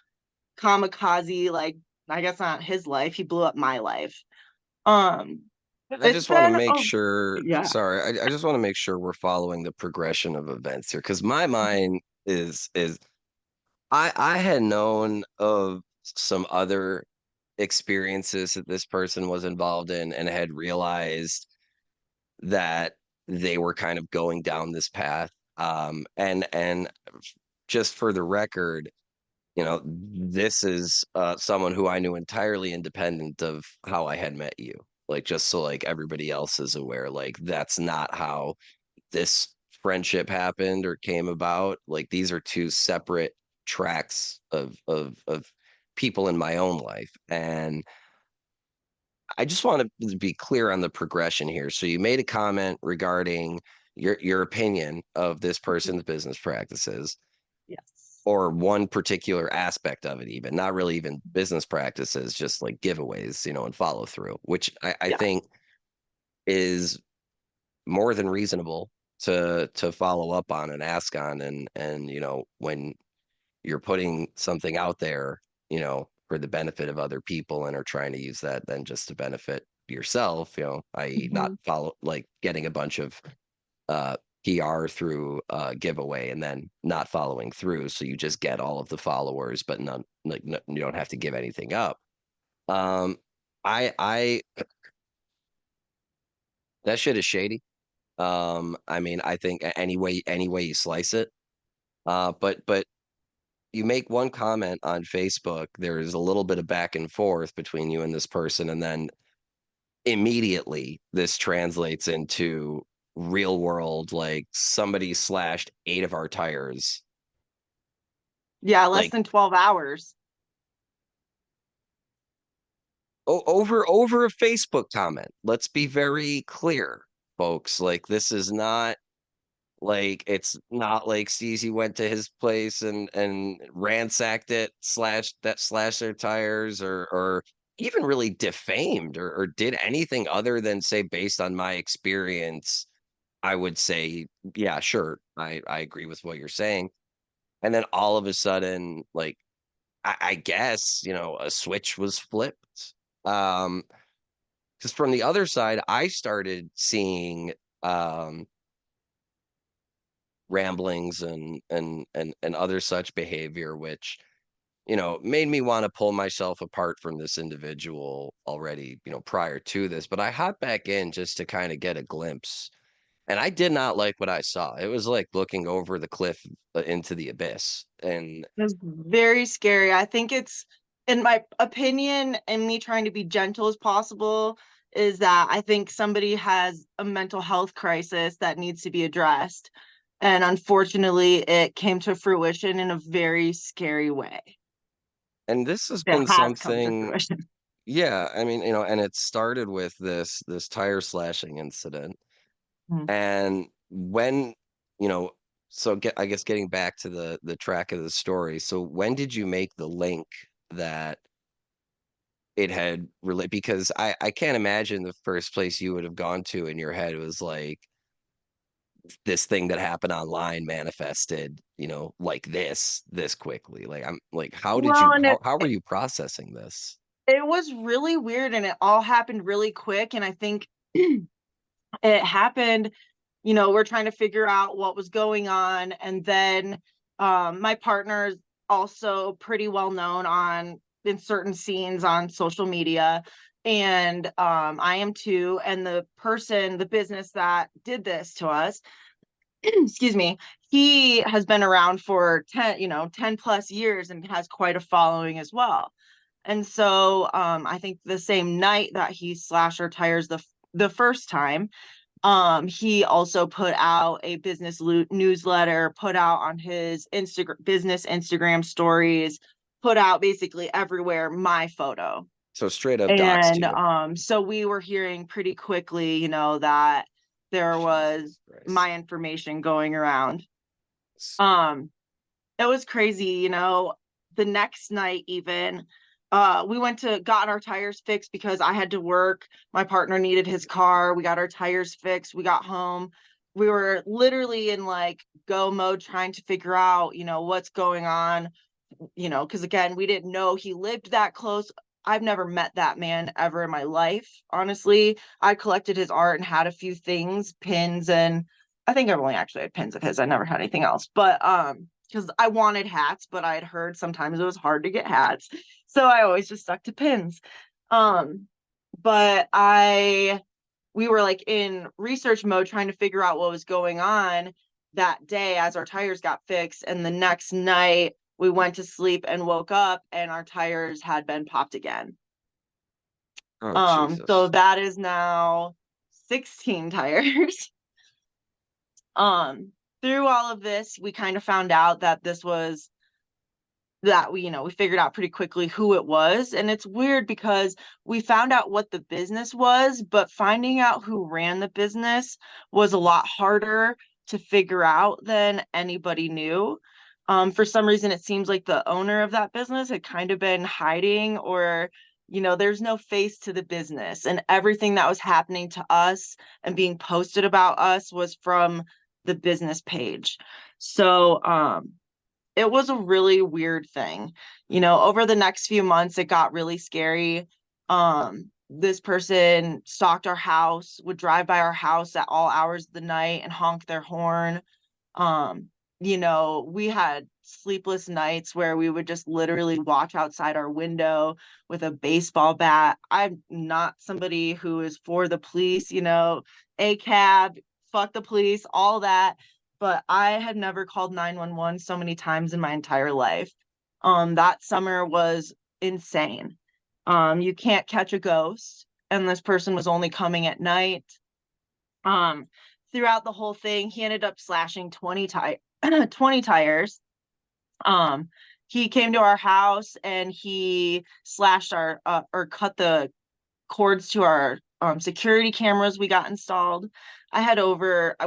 kamikaze, like, I guess not his life, he blew up my life. um I It's just want to been make a sure, yeah. sorry, I just want to make sure we're following the progression of events here because my mind is I had known of some other experiences that this person was involved in and had realized that they were kind of going down this path. And just for the record, this is someone who I knew entirely independent of how I had met you. Like just so like everybody else is aware, like that's not how this friendship happened or came about. Like these are two separate tracks of people in my own life. And I just want to be clear on the progression here. So you made a comment regarding your opinion of this person's business practices Yes. or one particular aspect of it, even not really even business practices, just like giveaways, and follow through, which I Yeah. think is more than reasonable to follow up on and ask on. And when you're putting something out there, for the benefit of other people and are trying to use that then just to benefit yourself, i.e. not Mhm. follow like getting a bunch of uh PR through giveaway and then not following through. So you just get all of the followers, but none like no, you don't have to give anything up. Um, I that shit is shady. I mean, I think any way you slice it. But you make one comment on Facebook, there's a little bit of back and forth between you and this person, and then immediately this translates into real world, like somebody slashed 8 of our tires. Yeah, less Like than 12 hours. over a Facebook comment. Let's be very clear, folks. Like this is not like it's not like Steezy went to his place and ransacked it, slashed their tires, or even really defamed or did anything other than say based on my experience, I would say, yeah, sure, I agree with what you're saying. And then all of a sudden, like I guess, a switch was flipped. Because from the other side, I started seeing um ramblings and other such behavior, which made me want to pull myself apart from this individual already, prior to this. But I hopped back in just to kind of get a glimpse, and I did not like what I saw. It was like looking over the cliff into the abyss. And It's very scary. I think it's, in my opinion, and me trying to be gentle as possible, is that I think somebody has a mental health crisis that needs to be addressed. And unfortunately, it came to fruition in a very scary way. this has It been has come to something. fruition. Yeah, I mean, and it started with this tire slashing incident. Mm. And when, you know, so I guess getting back to the track of the story. So when did you make the link that it had relate? Because I can't imagine the first place you would have gone to in your head was like this thing that happened online manifested, like this quickly. Like I'm like, Well, and how were you processing this? it was really weird and it all happened really quick. And I think it happened, we're trying to figure out what was going on. And then my partner is also pretty well known on in certain scenes on social media. And I am too. And the business that did this to us, excuse me, he has been around for 10 plus years and has quite a following as well. And so I think the same night that he slashed our tires the first time, he also put out a newsletter, put out on his Instagram stories, put out basically everywhere my photo. So straight up doxed And you. so we were hearing pretty quickly, that there was Jesus Christ. my information going around. Um, it was crazy, the next night even, we went to got our tires fixed because I had to work. My partner needed his car. We got our tires fixed. We got home. We were literally in like go mode trying to figure out, what's going on, because again, we didn't know he lived that close. I've never met that man ever in my life. Honestly, I collected his art and had a few things, pins, and I think I've only actually had pins of his. I never had anything else. But because I wanted hats, but I had heard sometimes it was hard to get hats. So I always just stuck to pins. Um, but we were like in research mode trying to figure out what was going on that day as our tires got fixed. And the next night we went to sleep and woke up and our tires had been popped again. Oh, So Jesus. that is now 16 tires. um, Through all of this, we kind of found out that we figured out pretty quickly who it was. And it's weird because we found out what the business was, but finding out who ran the business was a lot harder to figure out than anybody knew. For some reason, it seems like the owner of that business had kind of been hiding, or there's no face to the business, and everything that was happening to us and being posted about us was from the business page. So it was a really weird thing. Over the next few months, it got really scary. This person stalked our house, would drive by our house at all hours of the night and honk their horn. Um, we had sleepless nights where we would just literally watch outside our window with a baseball bat. I'm not somebody who is for the police, a cab, fuck the police, all that. But I had never called 911 so many times in my entire life. That summer was insane. You can't catch a ghost, and this person was only coming at night. Um, Throughout the whole thing, he ended up slashing 20 tires. Um, he came to our house and he slashed our or cut the cords to our security cameras we got installed. We spent over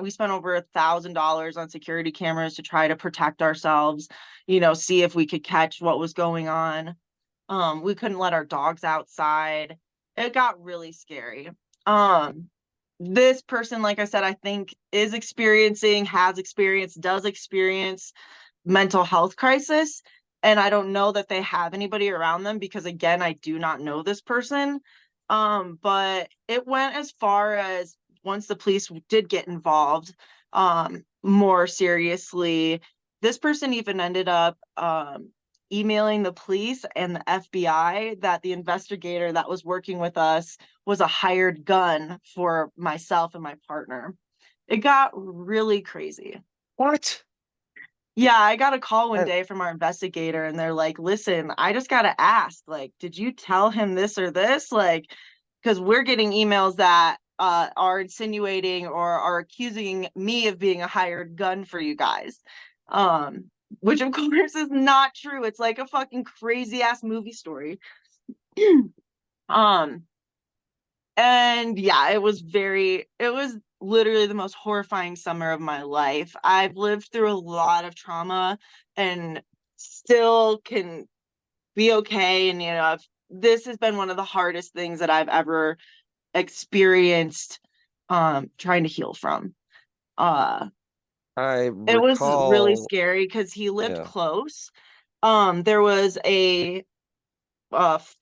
$1,000 on security cameras to try to protect ourselves, see if we could catch what was going on. We couldn't let our dogs outside. It got really scary. This person, like I said, I think does experience mental health crisis. And I don't know that they have anybody around them because, again, I do not know this person. But it went as far as, once the police did get involved, more seriously, this person even ended up emailing the police and the FBI that the investigator that was working with us was a hired gun for myself and my partner. It got really crazy. What? Yeah, I got a call one And day from our investigator and they're like, listen, I just got to ask, like, did you tell him this or this? Like, because we're getting emails that are insinuating or are accusing me of being a hired gun for you guys. Which of course is not true. It's like a fucking crazy ass movie story. um, and yeah, it was literally the most horrifying summer of my life. I've lived through a lot of trauma and still can be okay. And, this has been one of the hardest things that I've ever experienced, trying to heal from. Uh, I it was really recall, scary because he lived yeah. close. There was a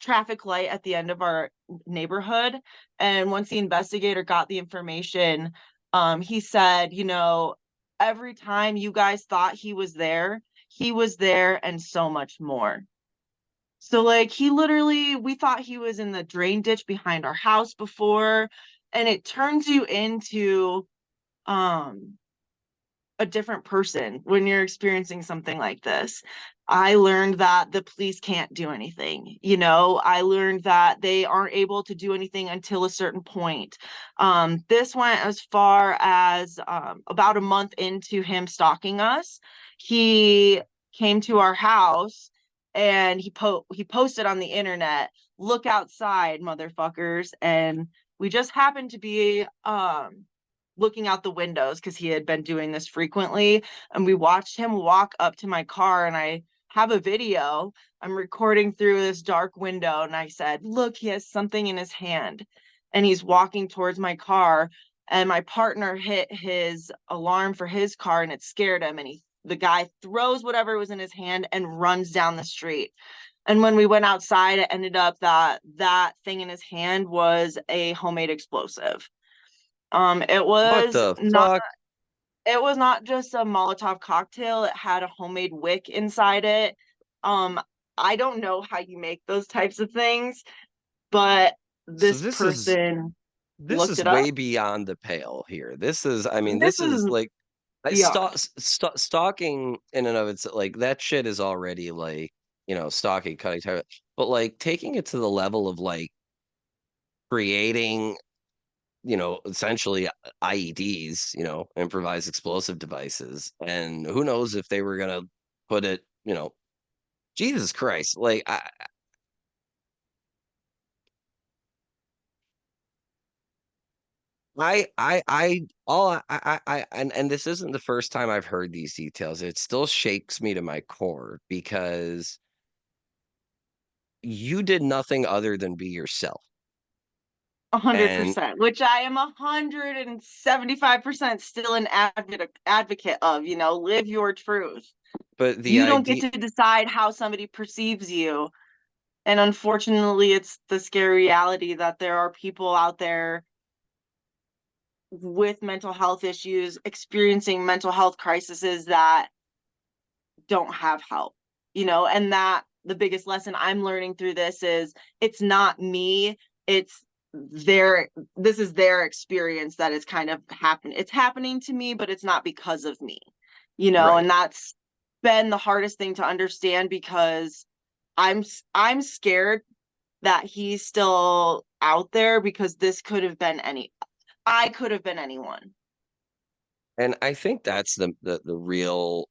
traffic light at the end of our neighborhood. And once the investigator got the information, he said, every time you guys thought he was there and so much more. So, like, we thought he was in the drain ditch behind our house before, and it turns you into um a different person when you're experiencing something like this. I learned that the police can't do anything. I learned that they aren't able to do anything until a certain point. This went as far as about a month into him stalking us. He came to our house and he posted on the internet, "Look outside, motherfuckers." And we just happened to be looking out the windows because he had been doing this frequently. And we watched him walk up to my car, and I have a video. I'm recording through this dark window, and I said, "Look, he has something in his hand." And he's walking towards my car, and my partner hit his alarm for his car, and it scared him. And the guy throws whatever was in his hand and runs down the street. And when we went outside, it ended up that that thing in his hand was a homemade explosive. It What was the not fuck? it was not just a Molotov cocktail, it had a homemade wick inside it. Um, I don't know how you make those types of things, but So this this is person this looked is it up. way beyond the pale here. This is, I mean, This this is is like beyond. stalking in and of it's like that shit is already like, stalking, cutting time, but like taking it to the level of like creating, essentially IEDs, improvised explosive devices, and who knows if they were gonna put it, Jesus Christ, like and this isn't the first time I've heard these details. It still shakes me to my core because you did nothing other than be yourself. And 100%, which I am 175% still an advocate of, live your truth. but the You don't get idea, to decide how somebody perceives you. And unfortunately, it's the scary reality that there are people out there with mental health issues experiencing mental health crises that don't have help, and that the biggest lesson I'm learning through this is it's not me, it's their this is their experience that is kind of happening. It's happening to me, but it's not because of me, right. and that's been the hardest thing to understand because I'm I'm scared that he's still out there because this could have been any I could have been anyone. And I think that's the real,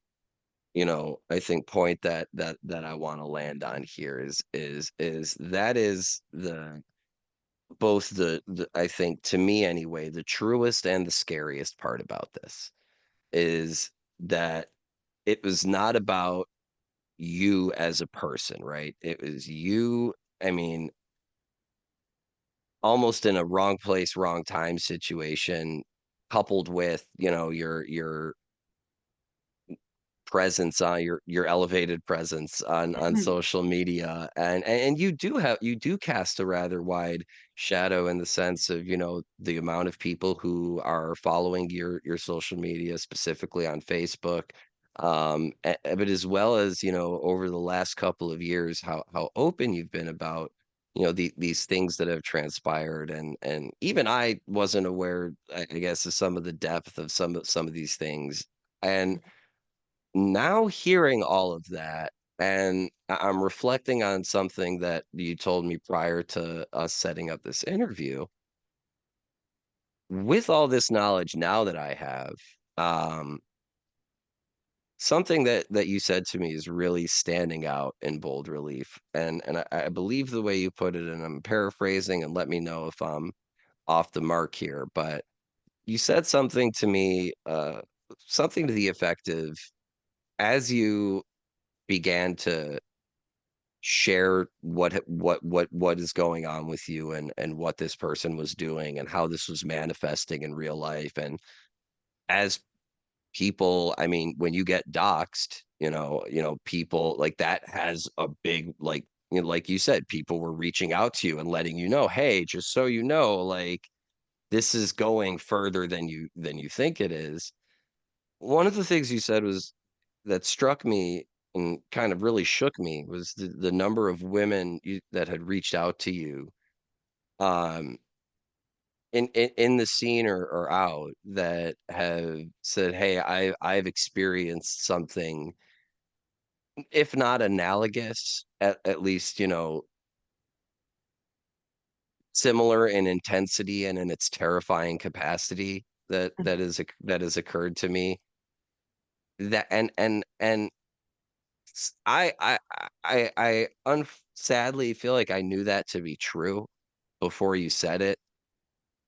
I think point that I want to land on here is that is the both the I think to me anyway, the truest and the scariest part about this is that it was not about you as a person, right? It was you, I mean, almost in a wrong place, wrong time situation, coupled with, your presence on your elevated presence on Mhm. social media, and you do cast a rather wide shadow in the sense of, the amount of people who are following your social media, specifically on Facebook, but as well as, over the last couple of years, how open you've been about, these things that have transpired, and even I wasn't aware, I guess, of some of the depth of some of these things. And now hearing all of that, and I'm reflecting on something that you told me prior to us setting up this interview. With all this knowledge now that I have, um, something that you said to me is really standing out in bold relief, and I believe the way you put it, and I'm paraphrasing, and let me know if I'm off the mark here, but you said something to me, something to the effect of, as you began to share what is going on with you, and what this person was doing and how this was manifesting in real life, and as people, I mean, when you get doxxed, people like that has a big, like, like you said, people were reaching out to you and letting you know, hey, just so you know, like, this is going further than you think it is. One of the things you said was that struck me and kind of really shook me was the number of women that had reached out to you, um, in the scene, or out, that have said, "Hey, I've experienced something, if not analogous, at least, similar in intensity and in its terrifying capacity that has occurred to me." That and sadly feel like I knew that to be true before you said it,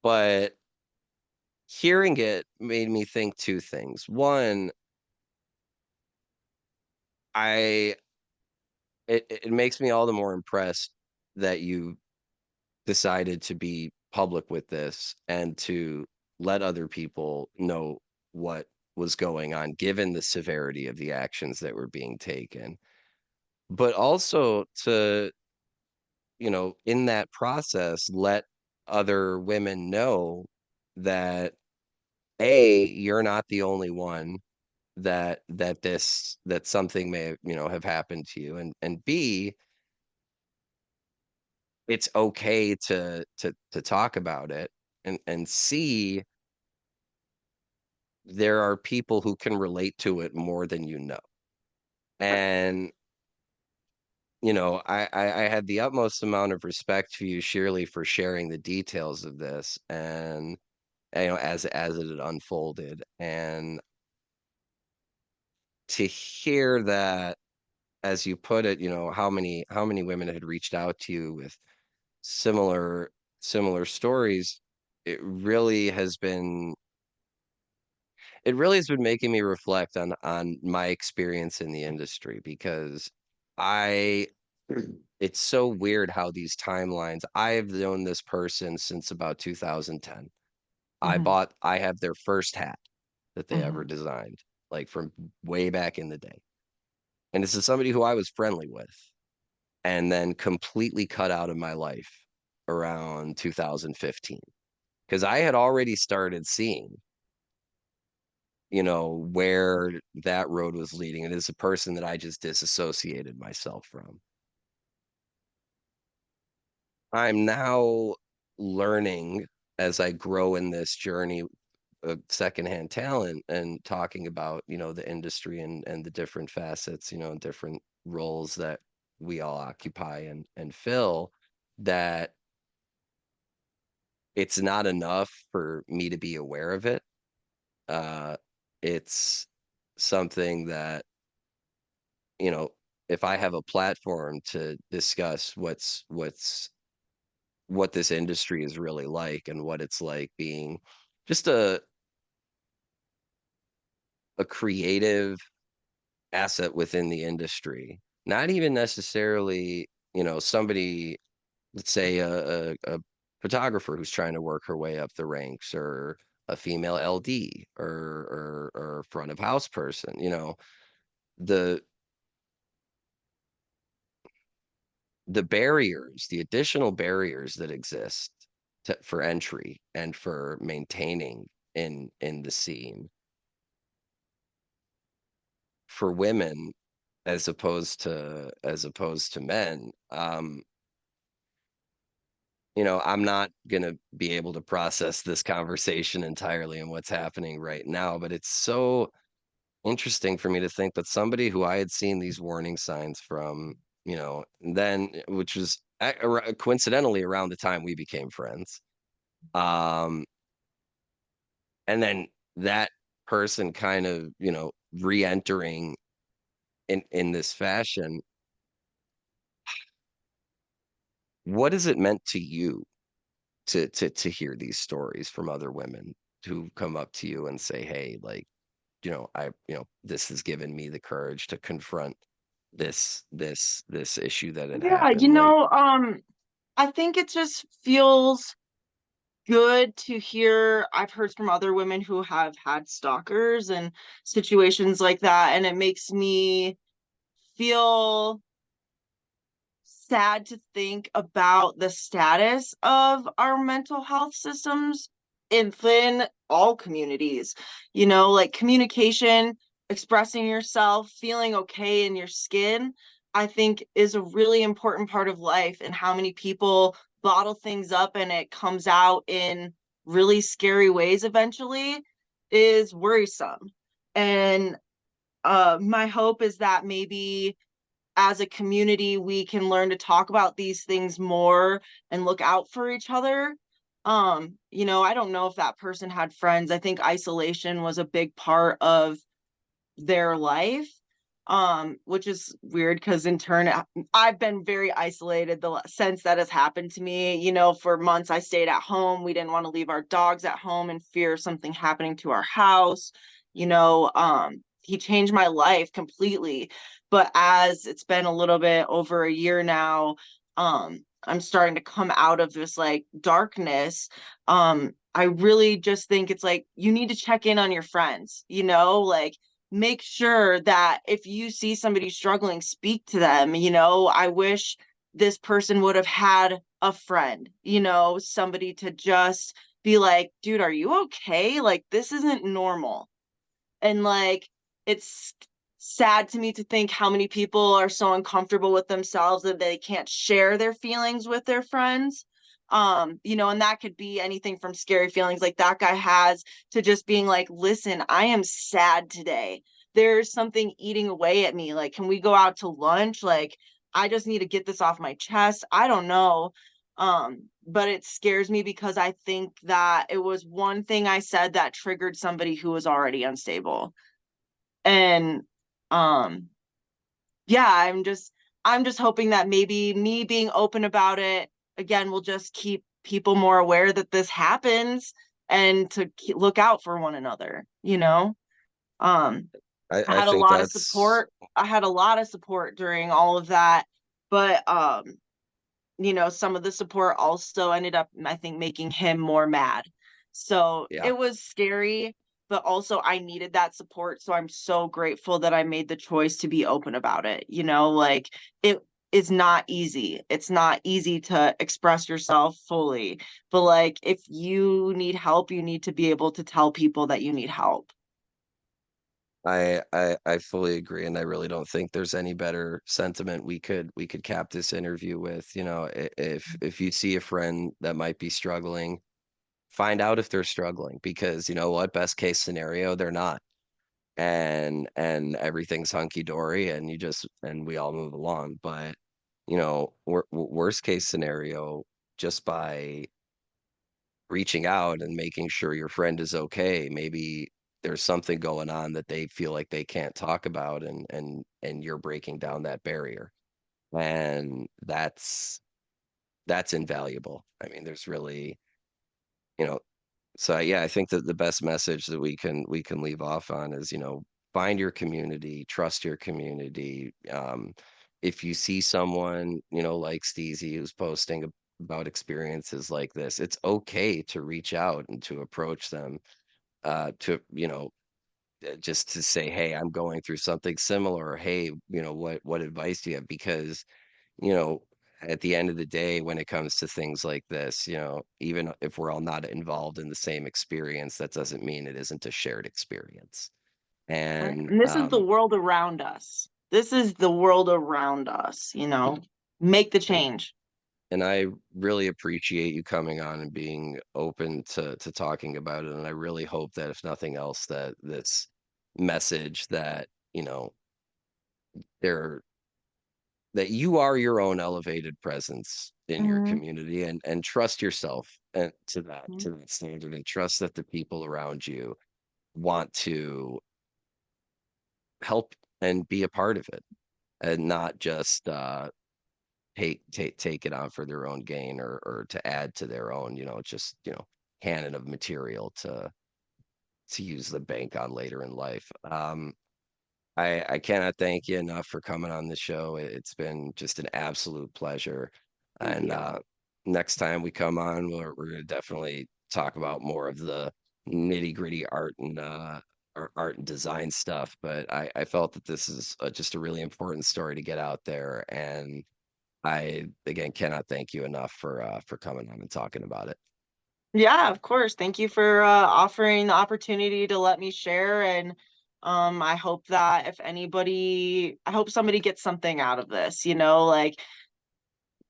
but hearing it made me think 2 things. One, I it makes me all the more impressed that you decided to be public with this and to let other people know what was going on, given the severity of the actions that were being taken. but also to, in that process, let other women know that A, you're not the only one that something may, have happened to you, and B, it's okay to talk about it, and C, there are people who can relate to it more than you know. And I had the utmost amount of respect for you, Shirley, for sharing the details of this, and as it had unfolded, and to hear that, as you put it, how many women had reached out to you with similar similar stories. It really has been it really has been making me reflect on my experience in the industry, because I it's so weird how these timelines. I have known this person since about 2010. Hmm. I have their first hat that they ever Hmm. designed, like from way back in the day. And this is somebody who I was friendly with and then completely cut out of my life around 2015, because I had already started seeing, where that road was leading. It is a person that I just disassociated myself from. I'm now learning, as I grow in this journey of secondhand talent and talking about, the industry and the different facets, different roles that we all occupy and fill, that it's not enough for me to be aware of it. Uh, it's something that, you know, if I have a platform to discuss what this industry is really like, and what it's like being just a creative asset within the industry, not even necessarily, somebody, let's say a photographer who's trying to work her way up the ranks, or a female LD, or front of house person, the the additional barriers that exist for entry and for maintaining in the scene for women, as opposed to men. I'm not gonna be able to process this conversation entirely and what's happening right now, but it's so interesting for me to think that somebody who I had seen these warning signs from, then, which was coincidentally around the time we became friends. Um, and then that person kind of, re-entering in this fashion. What has it meant to you to hear these stories from other women who come up to you and say, "Hey, like, this has given me the courage to confront this issue that had Yeah, happened." Like, I think it just feels good to hear. I've heard from other women who have had stalkers and situations like that, and it makes me feel sad to think about the status of our mental health systems within all communities. Like communication, expressing yourself, feeling okay in your skin, I think is a really important part of life. And how many people bottle things up and it comes out in really scary ways eventually is worrisome. And my hope is that maybe as a community, we can learn to talk about these things more and look out for each other. I don't know if that person had friends. I think isolation was a big part of their life, which is weird because in turn, I've been very isolated since that has happened to me. For months I stayed at home. We didn't want to leave our dogs at home in fear of something happening to our house. He changed my life completely. But as it's been a little bit over a year now, I'm starting to come out of this like darkness. I really just think it's like you need to check in on your friends, like make sure that if you see somebody struggling, speak to them. I wish this person would have had a friend, somebody to just be like, dude, are you okay? Like, this isn't normal. And like, it's sad to me to think how many people are so uncomfortable with themselves that they can't share their feelings with their friends. And that could be anything from scary feelings like that guy has to just being like, listen, I am sad today. There's something eating away at me. Like, can we go out to lunch? Like, I just need to get this off my chest. I don't know. But it scares me because I think that it was one thing I said that triggered somebody who was already unstable. And um yeah, I'm just hoping that maybe me being open about it again will just keep people more aware that this happens and to look out for one another. Um I I had a think lot of that's support. I had a lot of support during all of that, but some of the support also ended up, I think, making him more mad. So yeah. it was scary, but also I needed that support. So I'm so grateful that I made the choice to be open about it. Like it is not easy. It's not easy to express yourself fully. But like if you need help, you need to be able to tell people that you need help. I fully agree, and I really don't think there's any better sentiment we could cap this interview with. If you see a friend that might be struggling, find out if they're struggling, because you know what, best case scenario, they're not. And everything's hunky dory, and we all move along. But worst case scenario, just by reaching out and making sure your friend is okay. Maybe there's something going on that they feel like they can't talk about, and you're breaking down that barrier. And that's invaluable. I mean, there's really, you know, so yeah, I think that the best message that we can leave off on is, find your community, trust your community. If you see someone, like Steezy, who's posting about experiences like this, it's okay to reach out and to approach them, to, just to say, hey, I'm going through something similar, or hey, what advice do you have? Because you know, at the end of the day, when it comes to things like this, even if we're all not involved in the same experience, that doesn't mean it isn't a shared experience. Right. And And this is the world around us. This is the world around us. Make the and change. and I really appreciate you coming on and being open to talking about it. And I really hope that if nothing else, that this message that, there that you are your own elevated presence in your Mhm. community, and trust yourself, and to that Mhm. to that standard, and trust that the people around you want to help and be a part of it, and not just take it on for their own gain, or to add to their own, just cannon of material to use the bank on later in life. I cannot thank you enough for coming on the show. It's been just an absolute pleasure. Thank And you. next time we come on, we're going to definitely talk about more of the nitty gritty art and design stuff. But I felt that this is just a really important story to get out there. And I, again, cannot thank you enough for coming on and talking about it. Yeah, of course. Thank you for offering the opportunity to let me share. And I hope that if anybody, I hope somebody gets something out of this, like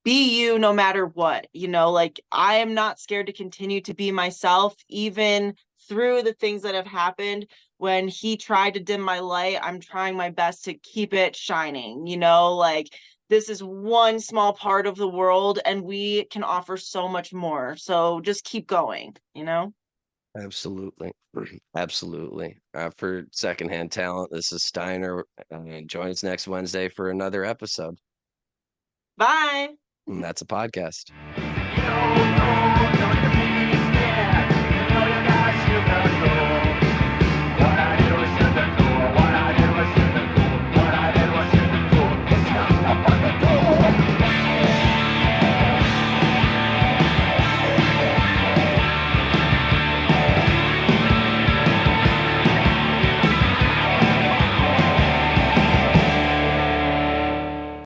be you no matter what, like I am not scared to continue to be myself, even through the things that have happened. When he tried to dim my light, I'm trying my best to keep it shining, like this is one small part of the world and we can offer so much more. So just keep going. Absolutely. Absolutely. For Secondhand Talent, this is Steiner. Join us next Wednesday for another episode. Bye. And that's a podcast.